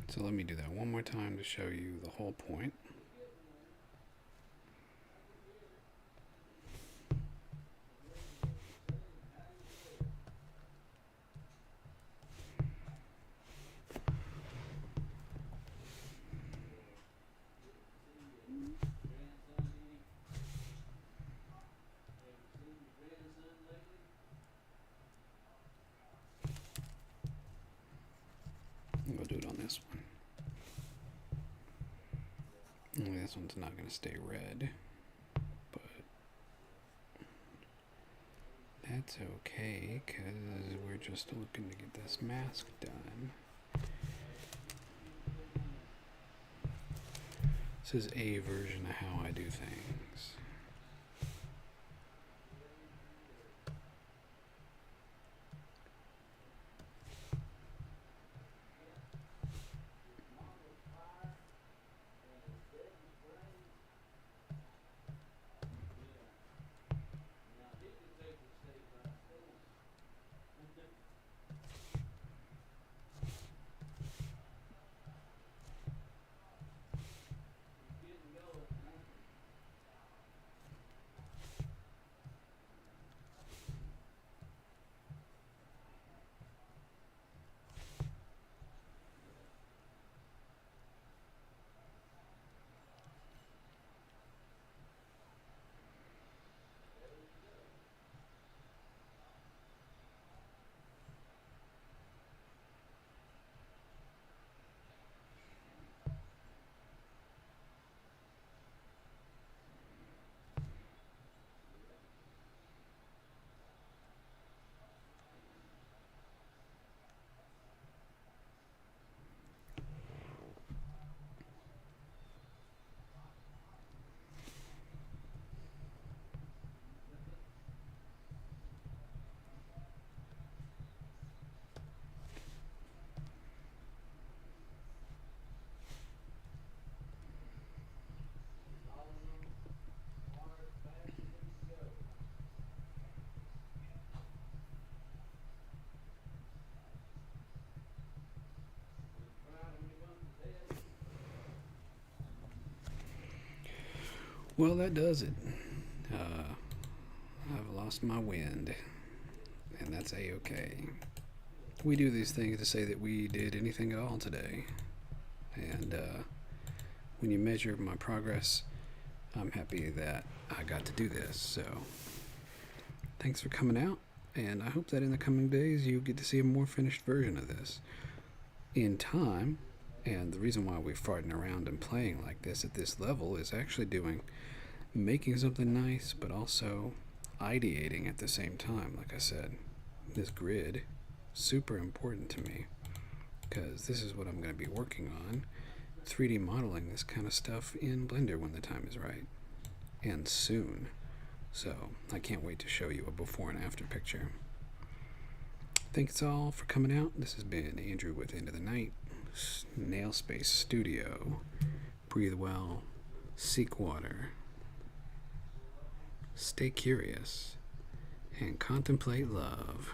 so let me do that one more time to show you the whole point. We'll do it on this one. Only this one's not going to stay red, but that's okay because we're just looking to get this mask done. This is a version of how I do things. Well, that does it. I've lost my wind, and that's a-okay. We do these things to say that we did anything at all today. And when you measure my progress, I'm happy that I got to do this. So thanks for coming out, and I hope that in the coming days you get to see a more finished version of this in time. And the reason why we're farting around and playing like this at this level is actually making something nice, but also ideating at the same time. Like I said, this grid, super important to me, because this is what I'm going to be working on, 3D modeling this kind of stuff in Blender when the time is right, and soon. So I can't wait to show you a before and after picture. Thanks all for coming out. This has been Andrew with End of the Night, Snail Space Studio. Breathe well, seek water, stay curious, and contemplate love.